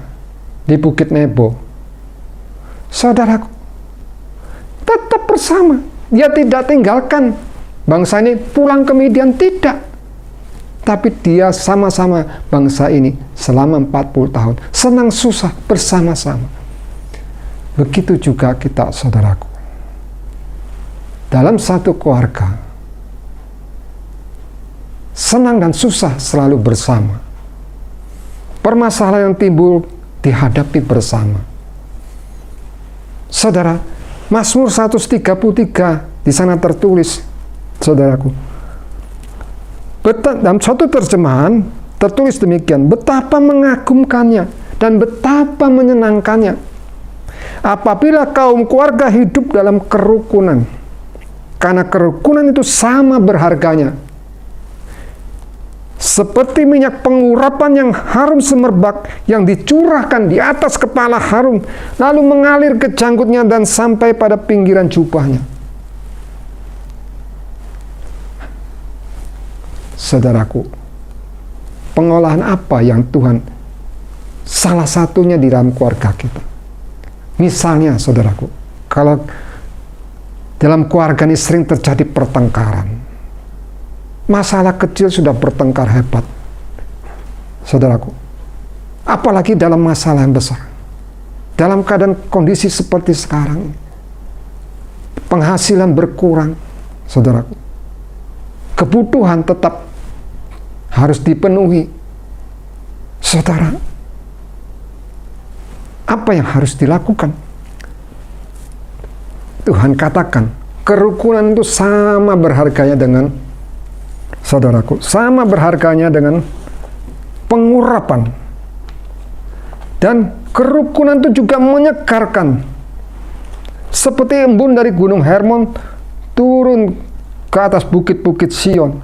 di Bukit Nebo. Saudaraku, tetap bersama. Dia tidak tinggalkan bangsa ini pulang ke Midian, tidak. Tapi dia sama-sama bangsa ini selama 40 tahun. Senang susah bersama-sama. Begitu juga kita, saudaraku. Dalam satu keluarga, senang dan susah selalu bersama. Permasalahan yang timbul dihadapi bersama. Saudara, Mazmur 133 di sana tertulis, saudaraku. Dalam suatu terjemahan tertulis demikian, betapa mengagumkannya dan betapa menyenangkannya apabila kaum keluarga hidup dalam kerukunan, karena kerukunan itu sama berharganya. Seperti minyak pengurapan yang harum semerbak yang dicurahkan di atas kepala Harun, lalu mengalir ke janggutnya dan sampai pada pinggiran jubahnya. Saudaraku, pengolahan apa yang Tuhan salah satunya di dalam keluarga kita? Misalnya, saudaraku, kalau dalam keluarga ini sering terjadi pertengkaran, masalah kecil sudah bertengkar hebat, saudaraku. Apalagi dalam masalah yang besar. Dalam keadaan kondisi seperti sekarang, penghasilan berkurang, saudaraku. Kebutuhan tetap harus dipenuhi. Saudara, apa yang harus dilakukan? Tuhan katakan, kerukunan itu sama berharganya dengan, saudaraku, sama berharganya dengan pengurapan. Dan kerukunan itu juga menyegarkan. Seperti embun dari Gunung Hermon turun ke atas bukit-bukit Sion.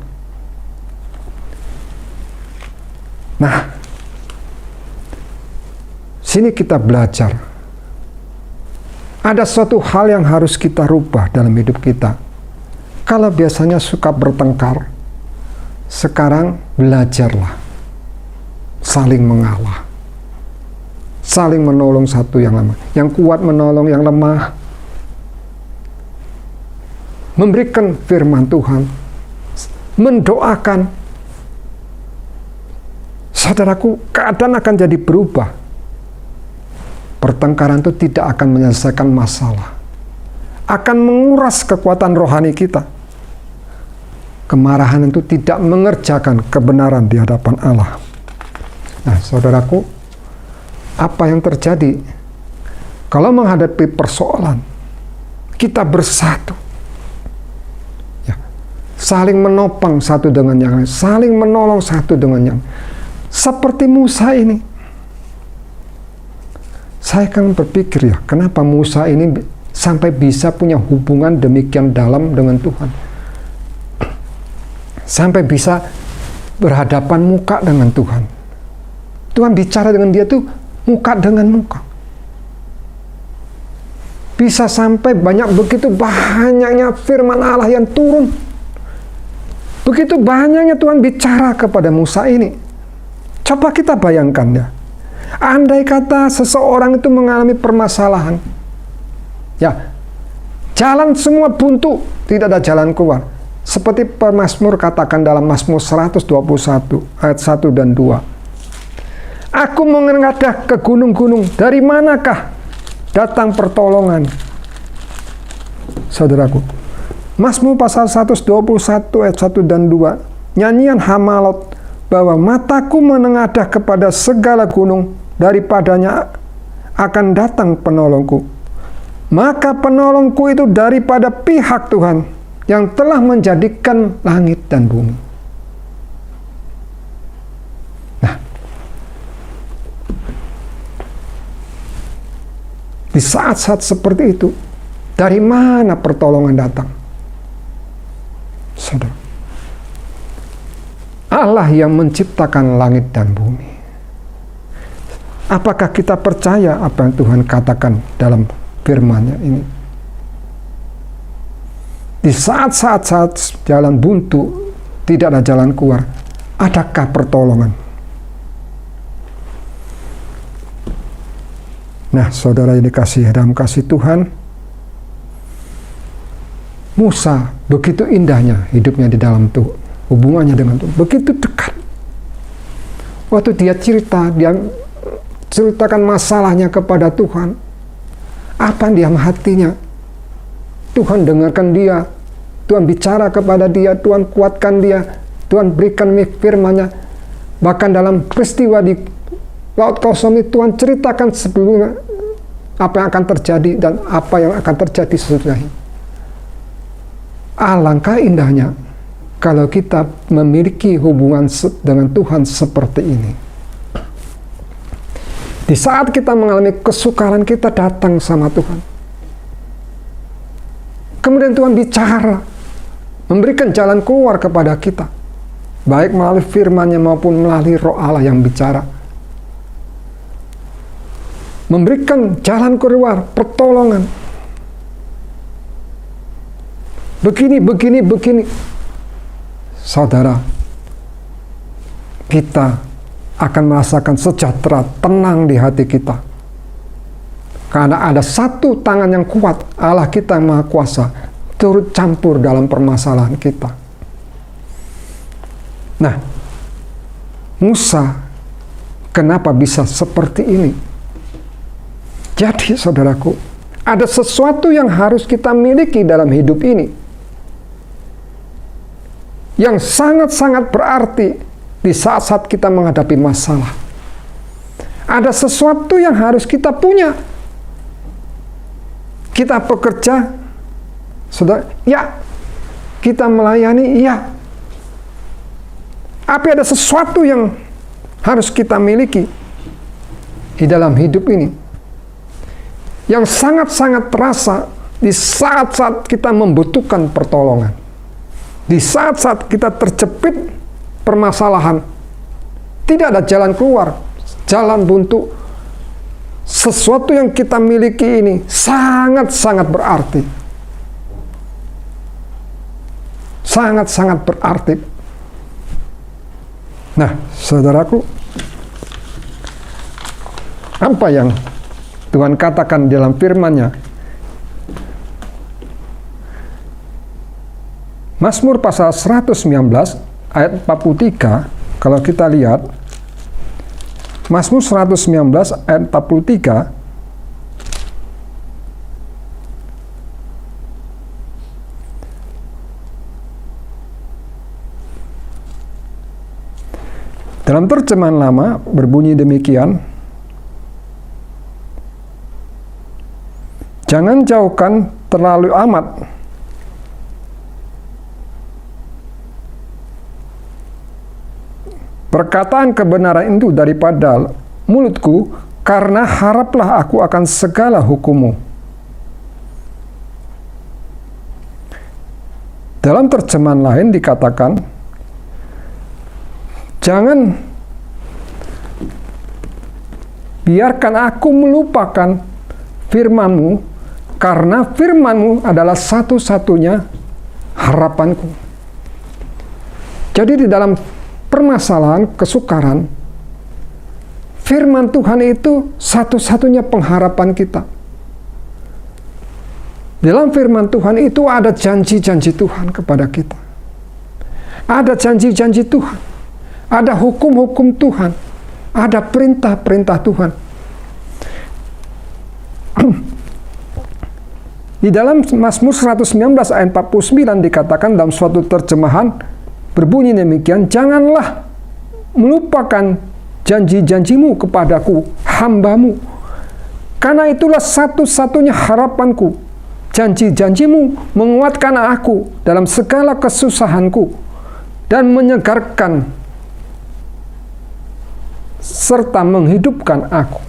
Nah, sini kita belajar. Ada suatu hal yang harus kita rubah dalam hidup kita. Kalau biasanya suka bertengkar, sekarang belajarlah saling mengalah. Saling menolong satu yang lemah. Yang kuat menolong yang lemah. Memberikan firman Tuhan. Mendoakan. Saudaraku, keadaan akan jadi berubah. Pertengkaran itu tidak akan menyelesaikan masalah. Akan menguras kekuatan rohani kita. Kemarahan itu tidak mengerjakan kebenaran di hadapan Allah. Nah, saudaraku, apa yang terjadi kalau menghadapi persoalan? Kita bersatu. Ya, saling menopang satu dengan yang lain, saling menolong satu dengan yang lain. Seperti Musa ini. Saya kan berpikir ya, kenapa Musa ini sampai bisa punya hubungan demikian dalam dengan Tuhan. Sampai bisa berhadapan muka dengan Tuhan. Tuhan bicara dengan dia tuh muka dengan muka. Bisa sampai begitu banyaknya firman Allah yang turun. Begitu banyaknya Tuhan bicara kepada Musa ini. Coba kita bayangkan ya. Andai kata seseorang itu mengalami permasalahan. Ya, jalan semua buntu, tidak ada jalan keluar. Seperti pemazmur katakan dalam Mazmur 121 ayat 1 dan 2. Aku menengadah ke gunung-gunung, dari manakah datang pertolongan? Saudaraku, Mazmur pasal 121 ayat 1 dan 2. Nyanyian Hamalot, bahwa mataku menengadah kepada segala gunung, daripadanya akan datang penolongku. Maka penolongku itu daripada pihak Tuhan yang telah menjadikan langit dan bumi. Nah, di saat-saat seperti itu, dari mana pertolongan datang? Saudara, Allah yang menciptakan langit dan bumi. Apakah kita percaya apa yang Tuhan katakan dalam firman-Nya ini? Di saat-saat jalan buntu, tidak ada jalan keluar, adakah pertolongan? Nah, saudara yang dikasihi dalam kasih Tuhan, Musa begitu indahnya hidupnya di dalam Tuhan. Hubungannya dengan Tuhan begitu dekat. Waktu dia ceritakan masalahnya kepada Tuhan, apa yang di hatinya? Tuhan dengarkan dia, Tuhan bicara kepada dia, Tuhan kuatkan dia, Tuhan berikan firman-Nya. Bahkan dalam peristiwa di Laut Kosong itu Tuhan ceritakan sebelumnya apa yang akan terjadi dan apa yang akan terjadi sesudahnya. Alangkah indahnya kalau kita memiliki hubungan dengan Tuhan seperti ini. Di saat kita mengalami kesukaran, kita datang sama Tuhan. Kemudian Tuhan bicara, memberikan jalan keluar kepada kita. Baik melalui firman-Nya maupun melalui Roh Allah yang bicara. Memberikan jalan keluar, pertolongan. Begini. Saudara, kita akan merasakan sejahtera, tenang di hati kita. Karena ada satu tangan yang kuat, Allah kita yang Maha Kuasa, turut campur dalam permasalahan kita. Nah, Musa kenapa bisa seperti ini? Jadi saudaraku, ada sesuatu yang harus kita miliki dalam hidup ini. yang sangat-sangat berarti di saat-saat kita menghadapi masalah. Ada sesuatu yang harus kita punya. Kita bekerja, saudara, ya. Kita melayani, ya. Tapi ada sesuatu yang harus kita miliki di dalam hidup ini, yang sangat-sangat terasa di saat-saat kita membutuhkan pertolongan. Di saat-saat kita terjepit permasalahan, tidak ada jalan keluar, jalan buntu. Sesuatu yang kita miliki ini sangat-sangat berarti. Sangat-sangat berarti. Nah, saudaraku, apa yang Tuhan katakan dalam firman-Nya? Mazmur pasal 119 ayat 43, kalau kita lihat Mazmur 119 ayat 43, dalam terjemahan lama berbunyi demikian, jangan jauhkan terlalu amat perkataan kebenaran itu daripada mulutku, karena haraplah aku akan segala hukum-Mu. Dalam terjemahan lain dikatakan, jangan biarkan aku melupakan firman-Mu, karena firman-Mu adalah satu-satunya harapanku. Jadi di dalam permasalahan, kesukaran, firman Tuhan itu satu-satunya pengharapan kita. Dalam firman Tuhan itu ada janji-janji Tuhan kepada kita. Ada janji-janji Tuhan. Ada hukum-hukum Tuhan. Ada perintah-perintah Tuhan. Di dalam Mazmur 119 ayat 49 dikatakan dalam suatu terjemahan berbunyi demikian, janganlah melupakan janji-janjimu kepadaku, hamba-Mu. Karena itulah satu-satunya harapanku. Janji-janjimu menguatkan aku dalam segala kesusahanku dan menyegarkan serta menghidupkan aku.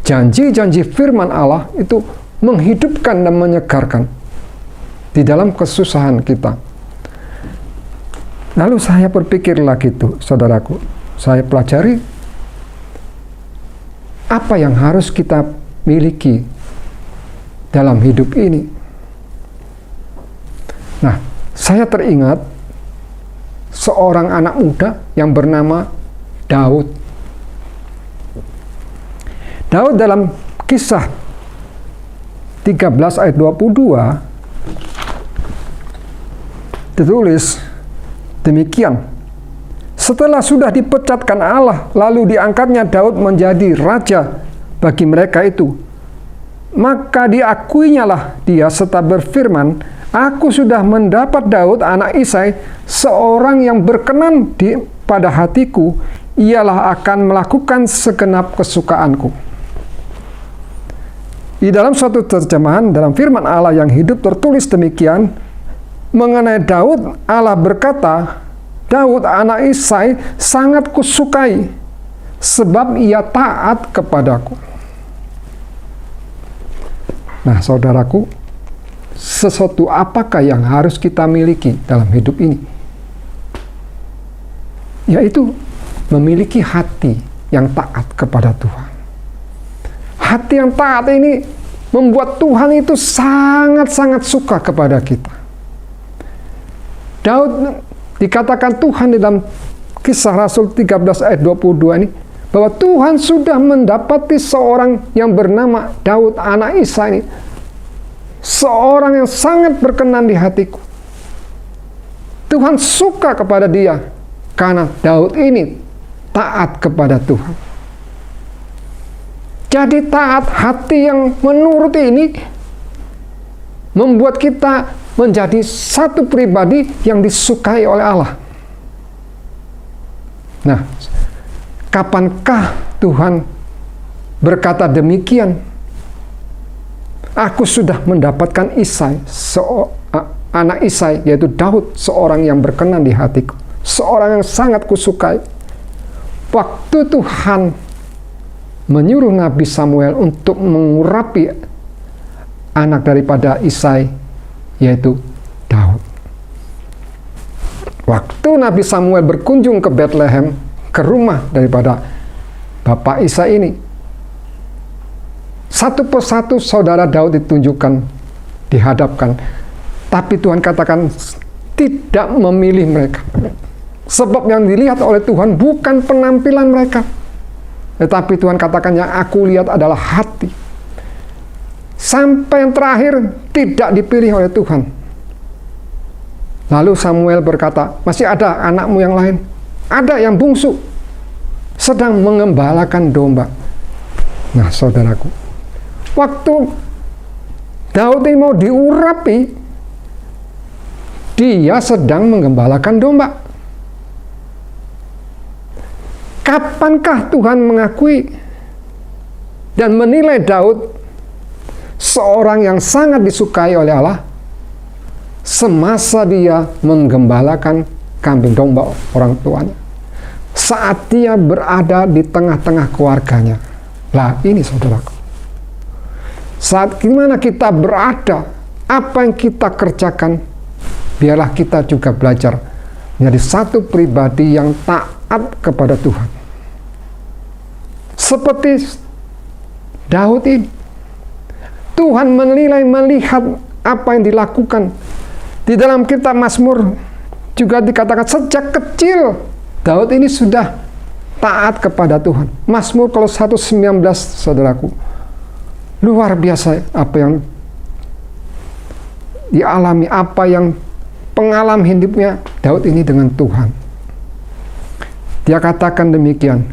Janji-janji firman Allah itu menghidupkan dan menyegarkan di dalam kesusahan kita. Lalu saya berpikir lagi tuh, saudaraku, saya pelajari apa yang harus kita miliki dalam hidup ini. Nah, saya teringat seorang anak muda yang bernama Daud. Daud dalam Kisah 13 ayat 22 ditulis demikian, setelah sudah dipecatkan Allah, lalu diangkatnya Daud menjadi raja bagi mereka itu. Maka diakuinya lah dia serta berfirman, aku sudah mendapat Daud anak Isai, seorang yang berkenan pada hatiku, ialah akan melakukan segenap kesukaanku. Di dalam suatu terjemahan dalam firman Allah yang hidup tertulis demikian, mengenai Daud, Allah berkata, Daud anak Isai sangat kusukai, sebab ia taat kepadaku. Nah, saudaraku, sesuatu apakah yang harus kita miliki dalam hidup ini? Yaitu memiliki hati yang taat kepada Tuhan. Hati yang taat ini membuat Tuhan itu sangat-sangat suka kepada kita. Daud dikatakan Tuhan di dalam Kisah Rasul 13 ayat 22 ini, bahwa Tuhan sudah mendapati seorang yang bernama Daud anak Isai ini, seorang yang sangat berkenan di hatiku. Tuhan suka kepada dia karena Daud ini taat kepada Tuhan. Jadi taat hati yang menurut ini membuat kita menjadi satu pribadi yang disukai oleh Allah. Nah, kapankah Tuhan berkata demikian? Aku sudah mendapatkan Isai, anak Isai, yaitu Daud, seorang yang berkenan di hatiku, seorang yang sangat kusukai. Waktu Tuhan menyuruh Nabi Samuel untuk mengurapi anak daripada Isai, yaitu Daud. Waktu Nabi Samuel berkunjung ke Bethlehem, ke rumah daripada bapak Isai ini, satu persatu saudara Daud ditunjukkan, dihadapkan. Tapi Tuhan katakan tidak memilih mereka. Sebab yang dilihat oleh Tuhan bukan penampilan mereka, tetapi Tuhan katakan yang aku lihat adalah hati. Sampai yang terakhir tidak dipilih oleh Tuhan. Lalu Samuel berkata, masih ada anakmu yang lain? Ada yang bungsu, sedang mengembalakan domba. Nah saudaraku, waktu Daud ini mau diurapi, dia sedang menggembalakan domba. Kapankah Tuhan mengakui dan menilai Daud seorang yang sangat disukai oleh Allah semasa dia menggembalakan kambing domba orang tuanya, saat dia berada di tengah-tengah keluarganya? Lah ini saudaraku, saat gimana kita berada, apa yang kita kerjakan, biarlah kita juga belajar menjadi satu pribadi yang taat kepada Tuhan. Seperti Daud ini, Tuhan menilai, melihat apa yang dilakukan. Di dalam kitab Mazmur juga dikatakan sejak kecil Daud ini sudah taat kepada Tuhan. Mazmur kalau 119 saudaraku, luar biasa apa yang dialami, apa yang pengalaman hidupnya Daud ini dengan Tuhan. Dia katakan demikian,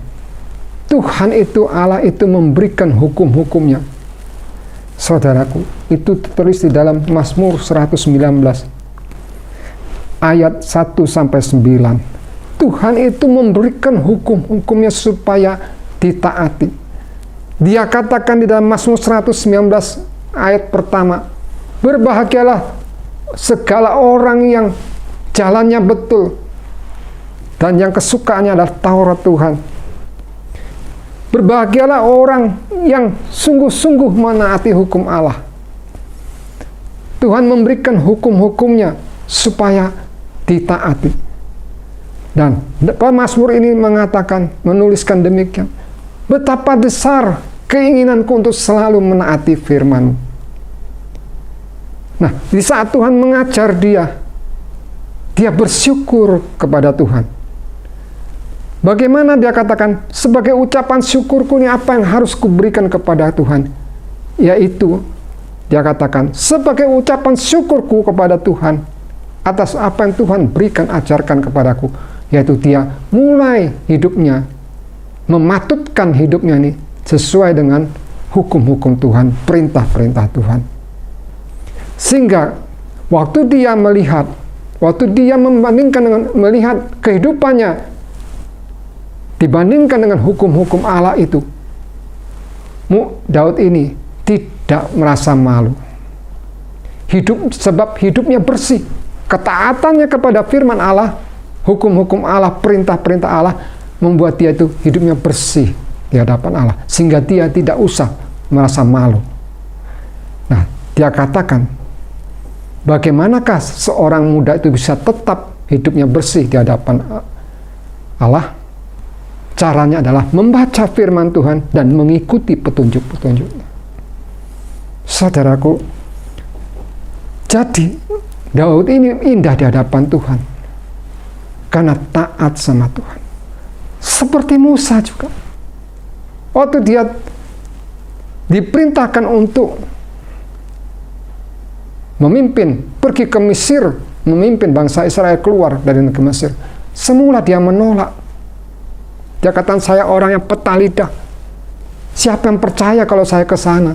Tuhan itu, Allah itu memberikan hukum-hukumnya. Saudaraku, itu tertulis di dalam Mazmur 119 ayat 1-9. Tuhan itu memberikan hukum-hukumnya supaya ditaati. Dia katakan di dalam Mazmur 119 ayat pertama, berbahagialah segala orang yang jalannya betul dan yang kesukaannya adalah Taurat Tuhan. Berbahagialah orang yang sungguh-sungguh menaati hukum Allah. Tuhan memberikan hukum-hukumnya supaya ditaati. Dan Mazmur ini mengatakan, menuliskan demikian, betapa besar keinginanku untuk selalu menaati firman-Mu. Nah, di saat Tuhan mengajar dia bersyukur kepada Tuhan. Bagaimana dia katakan, sebagai ucapan syukurku ini apa yang harus kuberikan kepada Tuhan? Yaitu, dia katakan, sebagai ucapan syukurku kepada Tuhan, atas apa yang Tuhan berikan, ajarkan kepadaku. Yaitu dia mulai hidupnya, mematutkan hidupnya ini sesuai dengan hukum-hukum Tuhan, perintah-perintah Tuhan. Sehingga, waktu dia melihat, waktu dia membandingkan dengan melihat kehidupannya, dibandingkan dengan hukum-hukum Allah itu, Daud ini tidak merasa malu. Sebab hidupnya bersih. Ketaatannya kepada firman Allah, hukum-hukum Allah, perintah-perintah Allah, membuat dia itu hidupnya bersih di hadapan Allah. Sehingga dia tidak usah merasa malu. Nah, dia katakan, bagaimanakah seorang muda itu bisa tetap hidupnya bersih di hadapan Allah? Caranya adalah membaca firman Tuhan dan mengikuti petunjuk-petunjuknya. Saudaraku, jadi Daud ini indah di hadapan Tuhan karena taat sama Tuhan. Seperti Musa juga. Waktu dia diperintahkan untuk memimpin, pergi ke Mesir, memimpin bangsa Israel keluar dari negeri Mesir, semula dia menolak. Dia katakan, saya orang yang peta lidah. Siapa yang percaya kalau saya ke sana?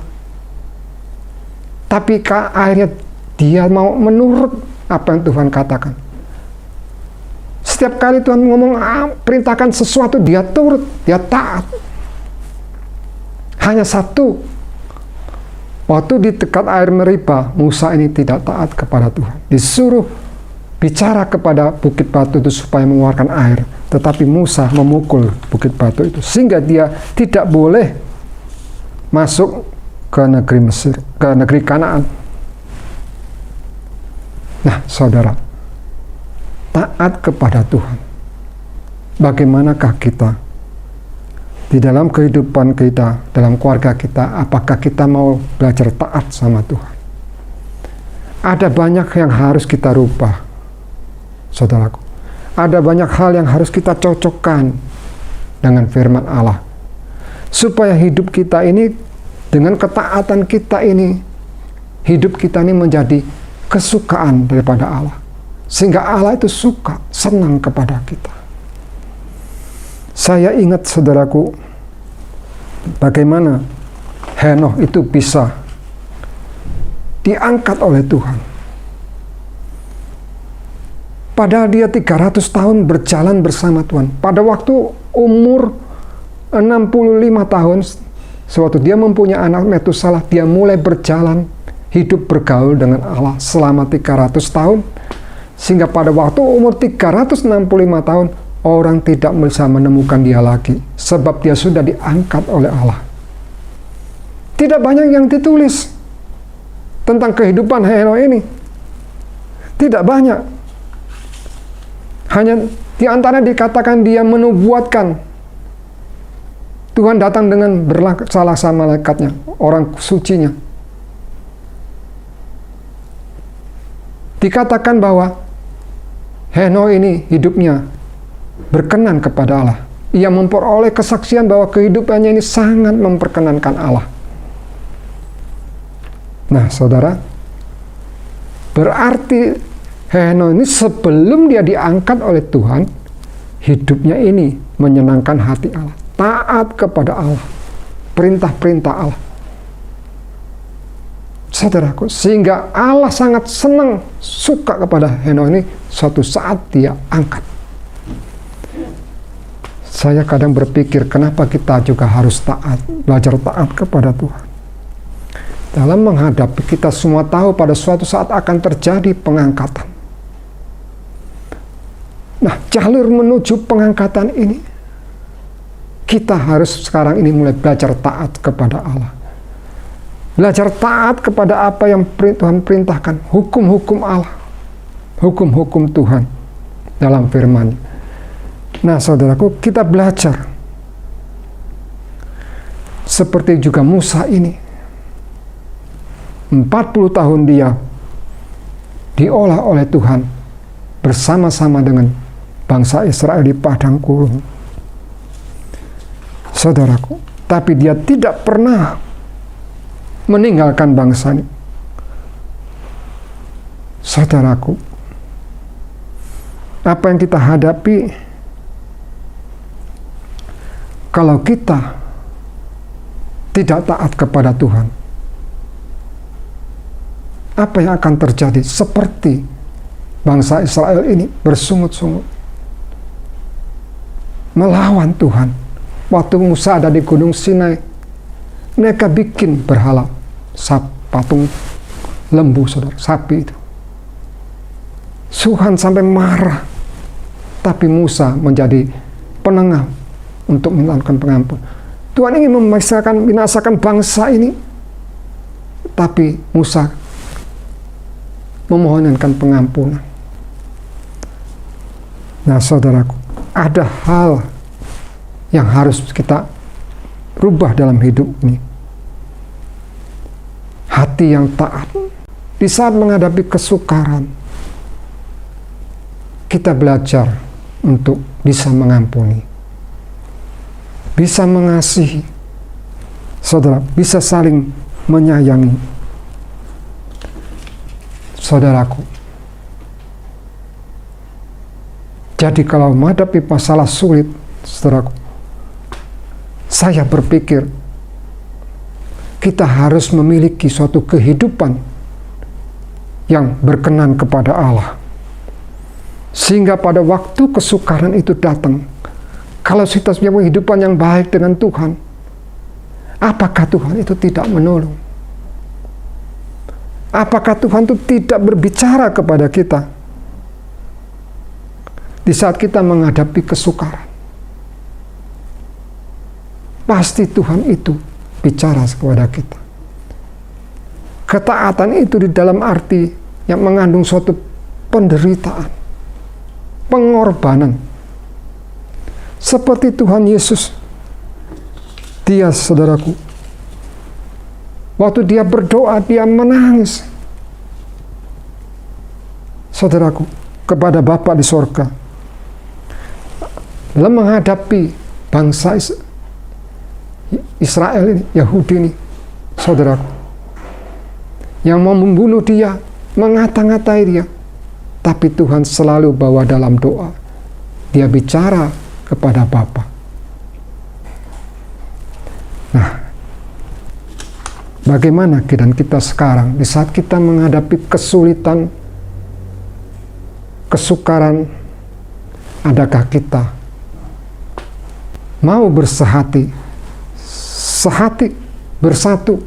Tapi akhirnya Dia mau menurut apa yang Tuhan katakan. Setiap kali Tuhan ngomong perintahkan sesuatu, dia turut, dia taat. Hanya satu, waktu di dekat air Meriba, Musa ini tidak taat kepada Tuhan. Disuruh bicara kepada bukit batu itu supaya mengeluarkan air, tetapi Musa memukul bukit batu itu sehingga dia tidak boleh masuk ke negeri Mesir, ke negeri Kanaan. Nah, saudara, taat kepada Tuhan. Bagaimanakah kita di dalam kehidupan kita, dalam keluarga kita, apakah kita mau belajar taat sama Tuhan? Ada banyak yang harus kita rubah, saudaraku. Ada banyak hal yang harus kita cocokkan dengan firman Allah. Supaya hidup kita ini, dengan ketaatan kita ini, hidup kita ini menjadi kesukaan daripada Allah. Sehingga Allah itu suka, senang kepada kita. Saya ingat, saudaraku, bagaimana Henokh itu bisa diangkat oleh Tuhan. Padahal dia 300 tahun berjalan bersama Tuhan. Pada waktu umur 65 tahun, sewaktu dia mempunyai anak Metusalah, dia mulai berjalan, hidup bergaul dengan Allah selama 300 tahun. Sehingga pada waktu umur 365 tahun, orang tidak bisa menemukan dia lagi. Sebab dia sudah diangkat oleh Allah. Tidak banyak yang ditulis tentang kehidupan Henokh ini. Tidak banyak. Hanya di antara dikatakan dia menubuatkan. Tuhan datang dengan salah sama malaikatnya, orang sucinya. Dikatakan bahwa Henokh ini hidupnya berkenan kepada Allah. Ia memperoleh kesaksian bahwa kehidupannya ini sangat memperkenankan Allah. Nah, saudara, berarti Henokh ini sebelum dia diangkat oleh Tuhan, hidupnya ini menyenangkan hati Allah, taat kepada Allah, perintah-perintah Allah. Saudaraku, sehingga Allah sangat senang, suka kepada Henokh ini, suatu saat dia angkat. Saya kadang berpikir, kenapa kita juga harus taat, belajar taat kepada Tuhan. Dalam menghadapi, kita semua tahu pada suatu saat akan terjadi pengangkatan. Nah, jalur menuju pengangkatan ini, kita harus sekarang ini mulai belajar taat kepada Allah. Belajar taat kepada apa yang Tuhan perintahkan, hukum-hukum Allah, hukum-hukum Tuhan dalam firman-Nya. Nah, saudaraku, kita belajar seperti juga Musa ini. 40 tahun dia diolah oleh Tuhan bersama-sama dengan bangsa Israel di padang gurun. Saudaraku, tapi dia tidak pernah meninggalkan bangsa ini. Saudaraku, apa yang kita hadapi kalau kita tidak taat kepada Tuhan, apa yang akan terjadi? Seperti bangsa Israel ini bersungut-sungut melawan Tuhan. Waktu Musa ada di Gunung Sinai, mereka bikin berhala, patung lembu, saudara, sapi itu. Tuhan sampai marah, tapi Musa menjadi penengah untuk mintakan pengampun. Tuhan ingin membinasakan bangsa ini, tapi Musa memohonkan pengampunan. Nah, saudaraku, ada hal yang harus kita rubah dalam hidup ini. Hati yang taat. Di saat menghadapi kesukaran, kita belajar untuk bisa mengampuni, bisa mengasihi, saudara, bisa saling menyayangi. Saudaraku, jadi kalau menghadapi masalah sulit, saudaraku, saya berpikir kita harus memiliki suatu kehidupan yang berkenan kepada Allah. Sehingga pada waktu kesukaran itu datang, kalau kita punya kehidupan yang baik dengan Tuhan, apakah Tuhan itu tidak menolong? Apakah Tuhan itu tidak berbicara kepada kita di saat kita menghadapi kesukaran? Pasti Tuhan itu bicara kepada kita. Ketaatan itu di dalam arti yang mengandung suatu penderitaan, pengorbanan. Seperti Tuhan Yesus, dia, saudaraku, waktu dia berdoa, dia menangis, saudaraku, kepada Bapa di sorga dalam menghadapi bangsa Israel ini, Yahudi ini, saudaraku, yang mau membunuh dia, mengata-ngatai dia. Tapi Tuhan selalu bawa dalam doa. Dia bicara kepada Bapa. Nah, bagaimana keadaan kita sekarang di saat kita menghadapi kesulitan, kesukaran? Adakah kita mau bersehati, bersatu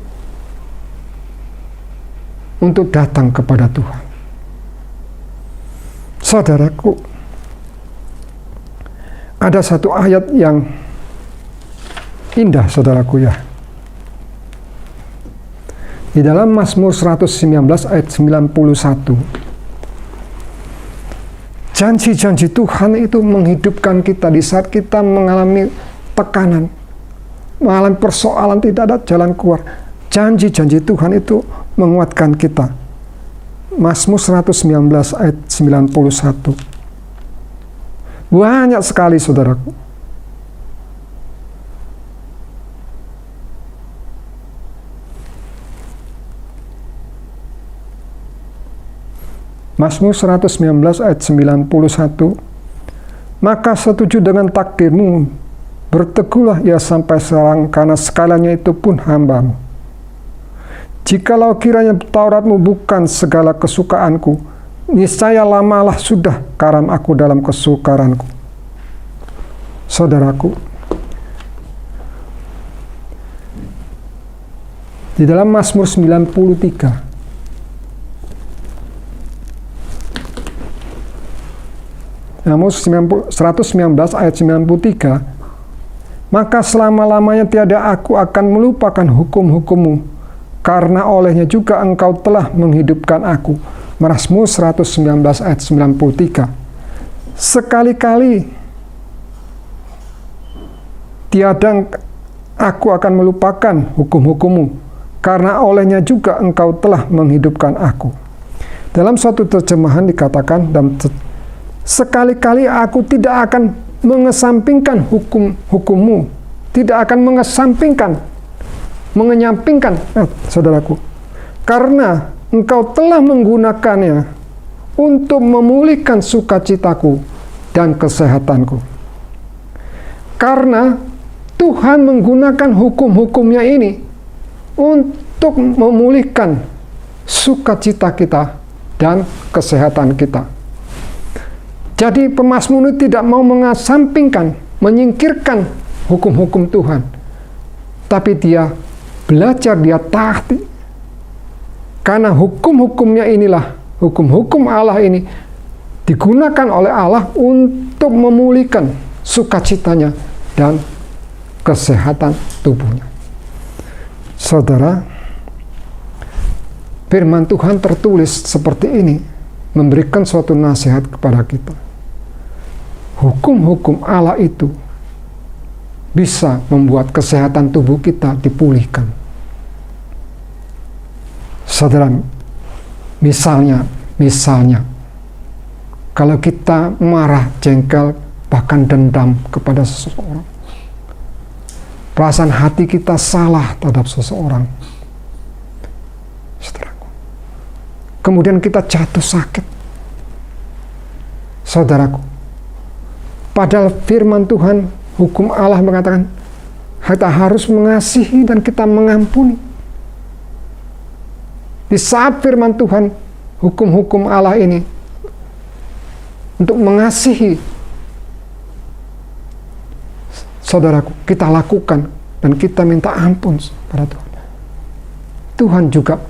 untuk datang kepada Tuhan? Saudaraku, ada satu ayat yang indah, saudaraku ya. Di dalam Mazmur 119 ayat 91. Janji-janji Tuhan itu menghidupkan kita di saat kita mengalami tekanan, mengalami persoalan, tidak ada jalan keluar. Janji-janji Tuhan itu menguatkan kita. Mazmur 119 ayat 91. Banyak sekali, saudaraku. Mazmur 119 ayat 91. Maka setuju dengan takdirmu, berteguhlah ia sampai sekarang, karena segalanya itu pun hambamu. Jikalau kiranya Tauratmu bukan segala kesukaanku, niscaya lamalah sudah karam aku dalam kesukaranku. Saudaraku, di dalam Mazmur 93, Mazmur 119 ayat 93, maka selama-lamanya tiada aku akan melupakan hukum-hukummu, karena olehnya juga engkau telah menghidupkan aku. Mazmur 119 ayat 93. Sekali-kali tiada aku akan melupakan hukum-hukummu, karena olehnya juga engkau telah menghidupkan aku. Dalam suatu terjemahan dikatakan, sekali-kali aku tidak akan mengesampingkan hukum-hukummu, tidak akan mengenyampingkan, saudaraku, karena engkau telah menggunakannya untuk memulihkan sukacitaku dan kesehatanku. Karena Tuhan menggunakan hukum-hukumnya ini untuk memulihkan sukacita kita dan kesehatan kita. Jadi pemazmur ini tidak mau mengesampingkan, menyingkirkan hukum-hukum Tuhan. Tapi dia belajar, dia taati. Karena hukum-hukumnya inilah, hukum-hukum Allah ini digunakan oleh Allah untuk memulihkan sukacitanya dan kesehatan tubuhnya. Saudara, firman Tuhan tertulis seperti ini, memberikan suatu nasihat kepada kita. Hukum-hukum Allah itu bisa membuat kesehatan tubuh kita dipulihkan. Saudara, misalnya, kalau kita marah, jengkel, bahkan dendam kepada seseorang, perasaan hati kita salah terhadap seseorang, saudaraku, kemudian kita jatuh sakit, saudaraku, padahal firman Tuhan, hukum Allah mengatakan kita harus mengasihi dan kita mengampuni. Di saat firman Tuhan, hukum-hukum Allah ini, untuk mengasihi, saudaraku, kita lakukan dan kita minta ampun pada Tuhan, Tuhan juga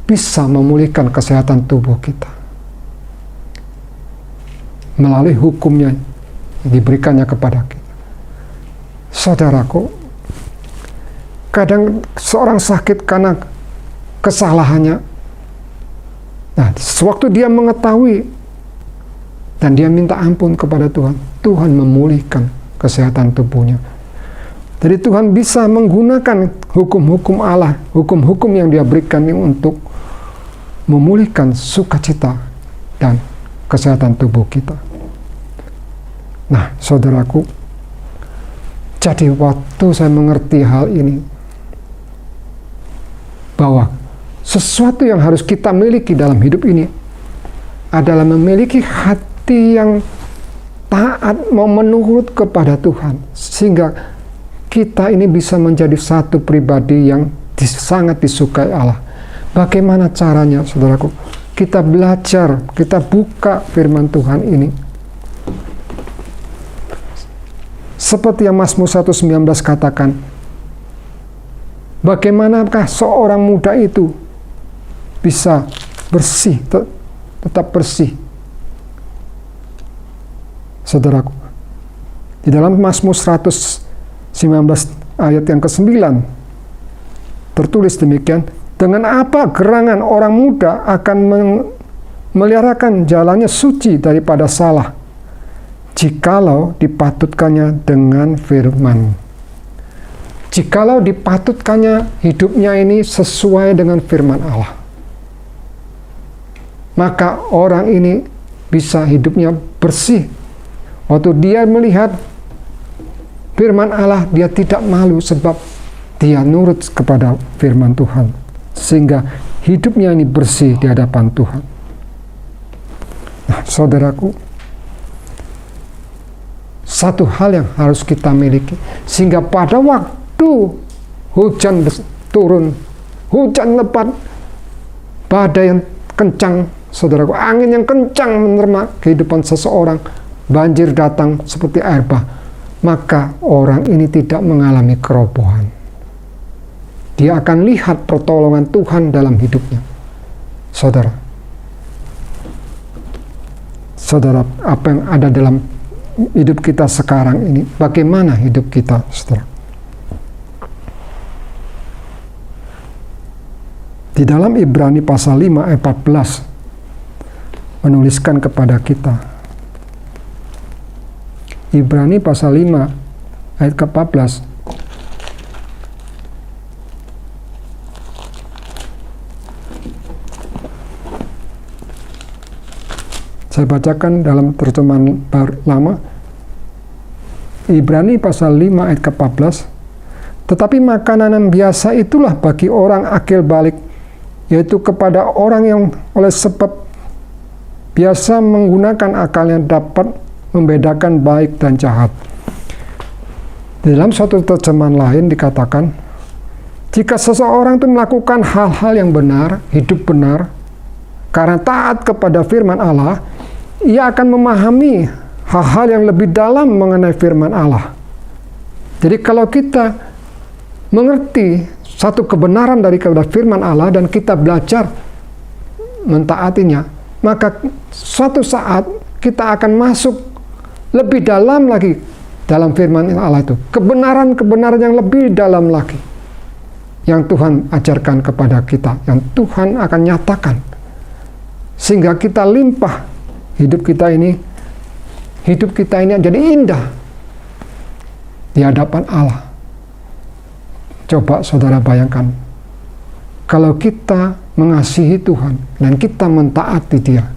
bisa memulihkan kesehatan tubuh kita melalui hukumnya yang diberikannya kepada kita. Saudaraku, kadang seorang sakit karena kesalahannya. Nah, sewaktu dia mengetahui dan dia minta ampun kepada Tuhan, Tuhan memulihkan kesehatan tubuhnya. Jadi Tuhan bisa menggunakan hukum-hukum Allah, hukum-hukum yang dia berikan ini untuk memulihkan sukacita dan kesehatan tubuh kita. Nah, saudaraku, jadi waktu saya mengerti hal ini, bahwa sesuatu yang harus kita miliki dalam hidup ini adalah memiliki hati yang taat, mau menurut kepada Tuhan, sehingga kita ini bisa menjadi satu pribadi yang sangat disukai Allah. Bagaimana caranya, saudaraku? Kita belajar, kita buka firman Tuhan ini. Seperti yang Mazmur 119 katakan, bagaimanakah seorang muda itu bisa bersih, tetap bersih? Saudaraku, di dalam Mazmur 119 ayat yang ke-9 tertulis demikian, dengan apa gerangan orang muda akan meliharakan jalannya suci daripada salah, jikalau dipatutkannya dengan firman. Jikalau dipatutkannya hidupnya ini sesuai dengan firman Allah, maka orang ini bisa hidupnya bersih. Waktu dia melihat firman Allah, dia tidak malu sebab dia nurut kepada firman Tuhan, sehingga hidupnya ini bersih di hadapan Tuhan. Nah, saudaraku, satu hal yang harus kita miliki, sehingga pada waktu hujan turun, hujan lebat, badai yang kencang, saudaraku, angin yang kencang menerima kehidupan seseorang, banjir datang seperti air bah, maka orang ini tidak mengalami kerobohan. Dia akan lihat pertolongan Tuhan dalam hidupnya. Saudara, apa yang ada dalam hidup kita sekarang ini, bagaimana hidup kita, saudara? Di dalam Ibrani pasal 5 ayat 14 menuliskan kepada kita. Ibrani pasal 5 ayat ke-14. Saya bacakan dalam terjemahan lama. Ibrani pasal 5 ayat ke-14. Tetapi makanan yang biasa itulah bagi orang akil balik, yaitu kepada orang yang oleh sebab biasa menggunakan akalnya dapat membedakan baik dan jahat. Dalam suatu terjemahan lain dikatakan, jika seseorang itu melakukan hal-hal yang benar, hidup benar, karena taat kepada firman Allah, ia akan memahami hal-hal yang lebih dalam mengenai firman Allah. Jadi kalau kita mengerti satu kebenaran dari firman Allah dan kita belajar mentaatinya, maka suatu saat kita akan masuk lebih dalam lagi dalam firman Allah itu. Kebenaran-kebenaran yang lebih dalam lagi yang Tuhan ajarkan kepada kita, yang Tuhan akan nyatakan, sehingga kita limpah hidup kita ini jadi indah di hadapan Allah. Coba saudara bayangkan, kalau kita mengasihi Tuhan dan kita mentaati Dia,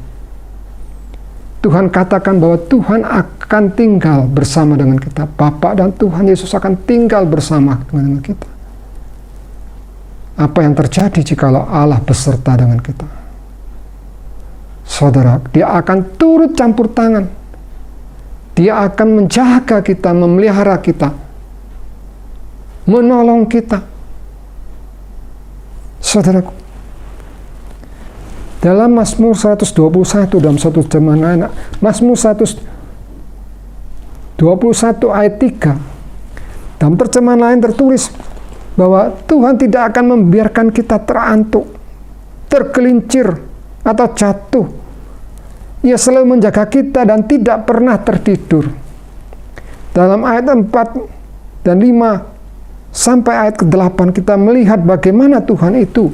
Tuhan katakan bahwa Tuhan akan tinggal bersama dengan kita. Bapa dan Tuhan Yesus akan tinggal bersama dengan kita. Apa yang terjadi jikalau Allah beserta dengan kita? Saudara, Dia akan turut campur tangan. Dia akan menjaga kita, memelihara kita, menolong kita. Saudaraku, Dalam Mazmur 121 dalam satu terjemahan lain, Mazmur 121 ayat 3, dalam terjemahan lain tertulis bahwa Tuhan tidak akan membiarkan kita terantuk, tergelincir, atau jatuh. Ia selalu menjaga kita dan tidak pernah tertidur. Dalam ayat 4 dan 5 sampai ayat ke-8 kita melihat bagaimana Tuhan itu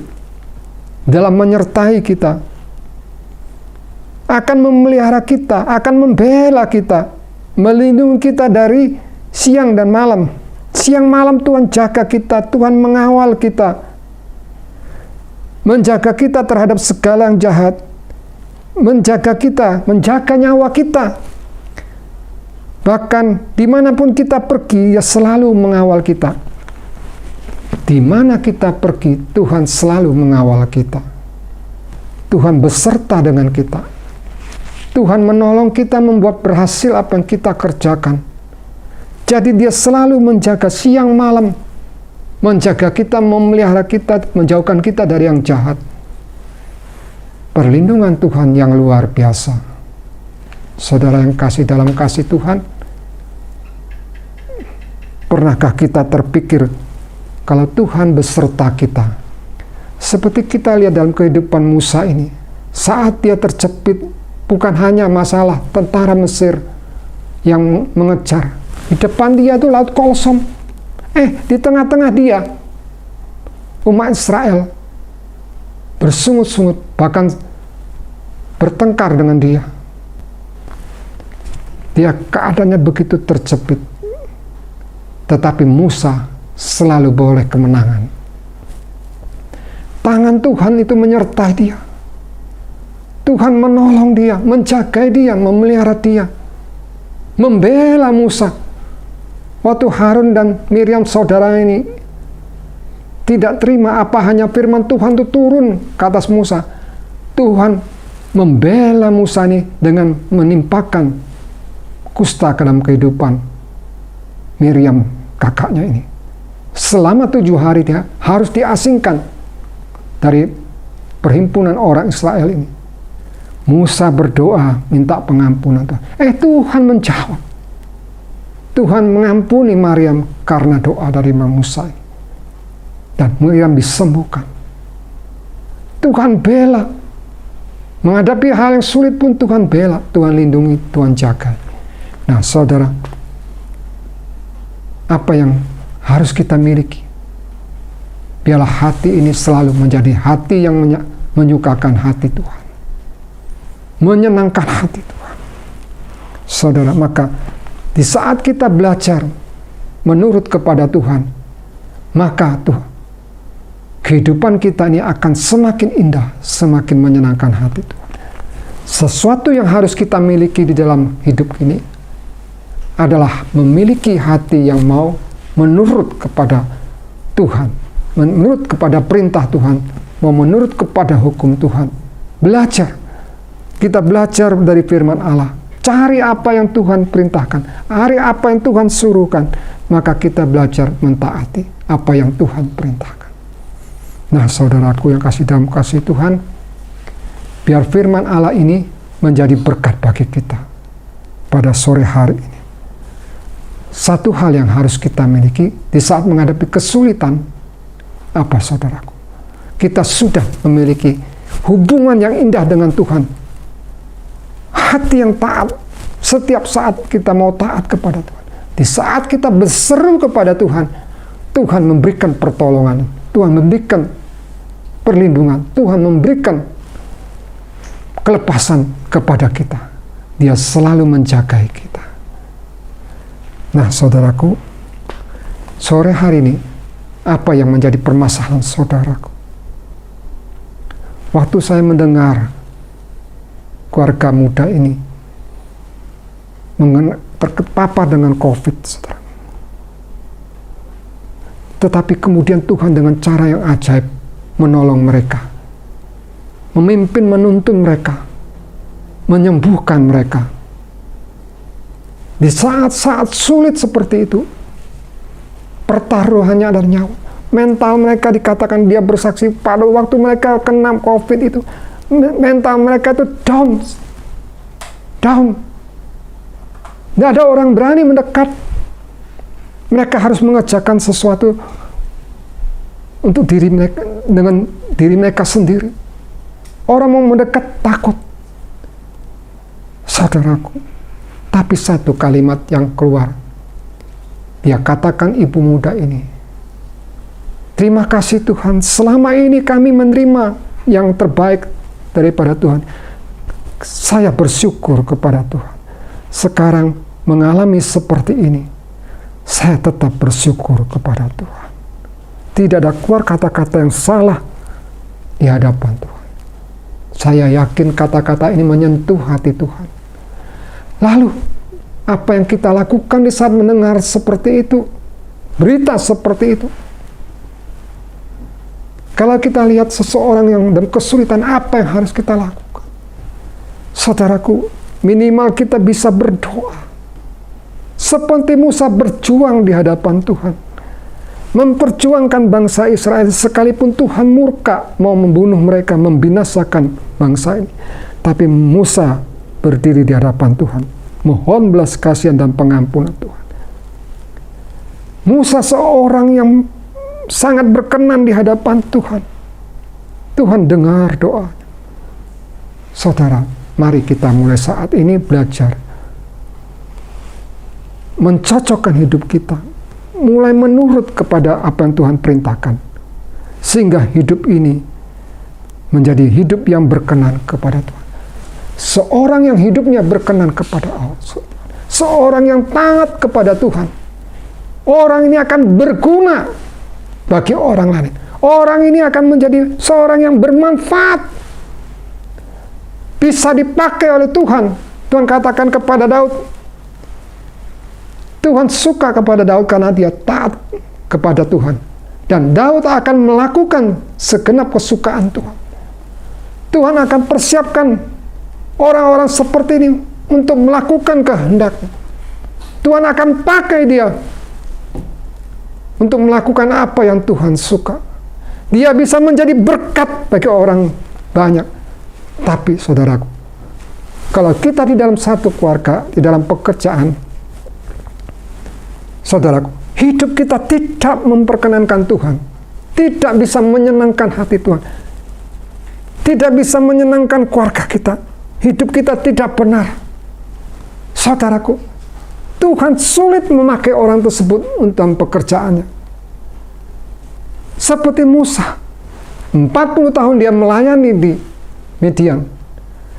dalam menyertai kita, akan memelihara kita, akan membela kita, melindungi kita dari siang dan malam. Siang malam Tuhan jaga kita, Tuhan mengawal kita, menjaga kita terhadap segala yang jahat, menjaga kita, menjaga nyawa kita. Bahkan dimanapun kita pergi, Ia selalu mengawal kita. Di mana kita pergi, Tuhan selalu mengawal kita. Tuhan beserta dengan kita. Tuhan menolong kita membuat berhasil apa yang kita kerjakan. Jadi Dia selalu menjaga siang malam, menjaga kita, memelihara kita, menjauhkan kita dari yang jahat. Perlindungan Tuhan yang luar biasa. Saudara yang kasih dalam kasih Tuhan, pernahkah kita terpikir kalau Tuhan beserta kita? Seperti kita lihat dalam kehidupan Musa ini, saat dia terjepit, bukan hanya masalah tentara Mesir yang mengejar. Di depan dia itu Laut Kolsom. Di tengah-tengah dia, umat Israel bersungut-sungut, bahkan bertengkar dengan dia. Dia keadaannya begitu terjepit. Tetapi Musa selalu boleh kemenangan. Tangan Tuhan itu menyertai dia. Tuhan menolong dia, menjaga dia, memelihara dia, membela Musa. Waktu Harun dan Miriam saudara ini tidak terima apa hanya firman Tuhan itu turun ke atas Musa, Tuhan membela Musa ini dengan menimpakan kusta ke dalam kehidupan Miriam kakaknya ini. Selama 7 hari dia harus diasingkan dari perhimpunan orang Israel ini. Musa berdoa minta pengampunan. Tuhan menjawab. Tuhan mengampuni Miriam karena doa dari Musa. Dan Miriam disembuhkan. Tuhan bela. Menghadapi hal yang sulit pun Tuhan bela. Tuhan lindungi, Tuhan jaga. Nah saudara, apa yang harus kita miliki? Biarlah hati ini selalu menjadi hati yang menyukakan hati Tuhan, menyenangkan hati Tuhan. Saudara, maka di saat kita belajar menurut kepada Tuhan, maka kehidupan kita ini akan semakin indah, semakin menyenangkan hati Tuhan. Sesuatu yang harus kita miliki di dalam hidup ini adalah memiliki hati yang mau menurut kepada Tuhan, menurut kepada perintah Tuhan, mau menurut kepada hukum Tuhan. Belajar. Kita belajar dari firman Allah. Cari apa yang Tuhan perintahkan, cari apa yang Tuhan suruhkan, maka kita belajar mentaati apa yang Tuhan perintahkan. Nah, saudaraku yang kasih dalam kasih Tuhan, biar firman Allah ini menjadi berkat bagi kita pada sore hari ini. Satu hal yang harus kita miliki di saat menghadapi kesulitan, apa saudaraku? Kita sudah memiliki hubungan yang indah dengan Tuhan. Hati yang taat. Setiap saat kita mau taat kepada Tuhan. Di saat kita berseru kepada Tuhan, Tuhan memberikan pertolongan. Tuhan memberikan perlindungan. Tuhan memberikan kelepasan kepada kita. Dia selalu menjaga kita. Nah, saudaraku, sore hari ini, apa yang menjadi permasalahan saudaraku? Waktu saya mendengar keluarga muda ini terpapar dengan COVID, saudara. Tetapi kemudian Tuhan dengan cara yang ajaib menolong mereka, memimpin menuntun mereka, menyembuhkan mereka. Di saat-saat sulit seperti itu, pertaruhannya adalah nyawa. Mental mereka dikatakan dia bersaksi pada waktu mereka kena COVID itu, mental mereka itu down. Tidak ada orang berani mendekat. Mereka harus mengerjakan sesuatu untuk diri mereka, dengan diri mereka sendiri. Orang mau mendekat takut. Saudaraku, tapi satu kalimat yang keluar, dia katakan ibu muda ini, terima kasih Tuhan, selama ini kami menerima yang terbaik daripada Tuhan. Saya bersyukur kepada Tuhan. Sekarang mengalami seperti ini, saya tetap bersyukur kepada Tuhan. Tidak ada keluar kata-kata yang salah di hadapan Tuhan. Saya yakin kata-kata ini menyentuh hati Tuhan. Lalu, apa yang kita lakukan di saat mendengar seperti itu, berita seperti itu? Kalau kita lihat seseorang yang dalam kesulitan, apa yang harus kita lakukan? Saudaraku, minimal kita bisa berdoa. Seperti Musa berjuang di hadapan Tuhan. Memperjuangkan bangsa Israel sekalipun Tuhan murka mau membunuh mereka, membinasakan bangsa ini. Tapi Musa berdiri di hadapan Tuhan, mohon belas kasihan dan pengampunan Tuhan. Musa seorang yang sangat berkenan di hadapan Tuhan. Tuhan dengar doa. Saudara, mari kita mulai saat ini belajar mencocokkan hidup kita, mulai menurut kepada apa yang Tuhan perintahkan, sehingga hidup ini menjadi hidup yang berkenan kepada Tuhan. Seorang yang hidupnya berkenan kepada Allah, seorang yang taat kepada Tuhan, orang ini akan berguna bagi orang lain. Orang ini akan menjadi seorang yang bermanfaat, bisa dipakai oleh Tuhan. Tuhan katakan kepada Daud, Tuhan suka kepada Daud karena dia taat kepada Tuhan. Dan Daud akan melakukan segenap kesukaan Tuhan. Tuhan akan persiapkan orang-orang seperti ini untuk melakukan kehendaknya. Tuhan akan pakai dia untuk melakukan apa yang Tuhan suka. Dia bisa menjadi berkat bagi orang banyak. Tapi saudaraku, kalau kita di dalam satu keluarga, di dalam pekerjaan, saudaraku, hidup kita tidak memperkenankan Tuhan, tidak bisa menyenangkan hati Tuhan, tidak bisa menyenangkan keluarga kita, hidup kita tidak benar. Saudaraku, Tuhan sulit memakai orang tersebut untuk pekerjaannya. Seperti Musa, 40 tahun dia melayani di Midian,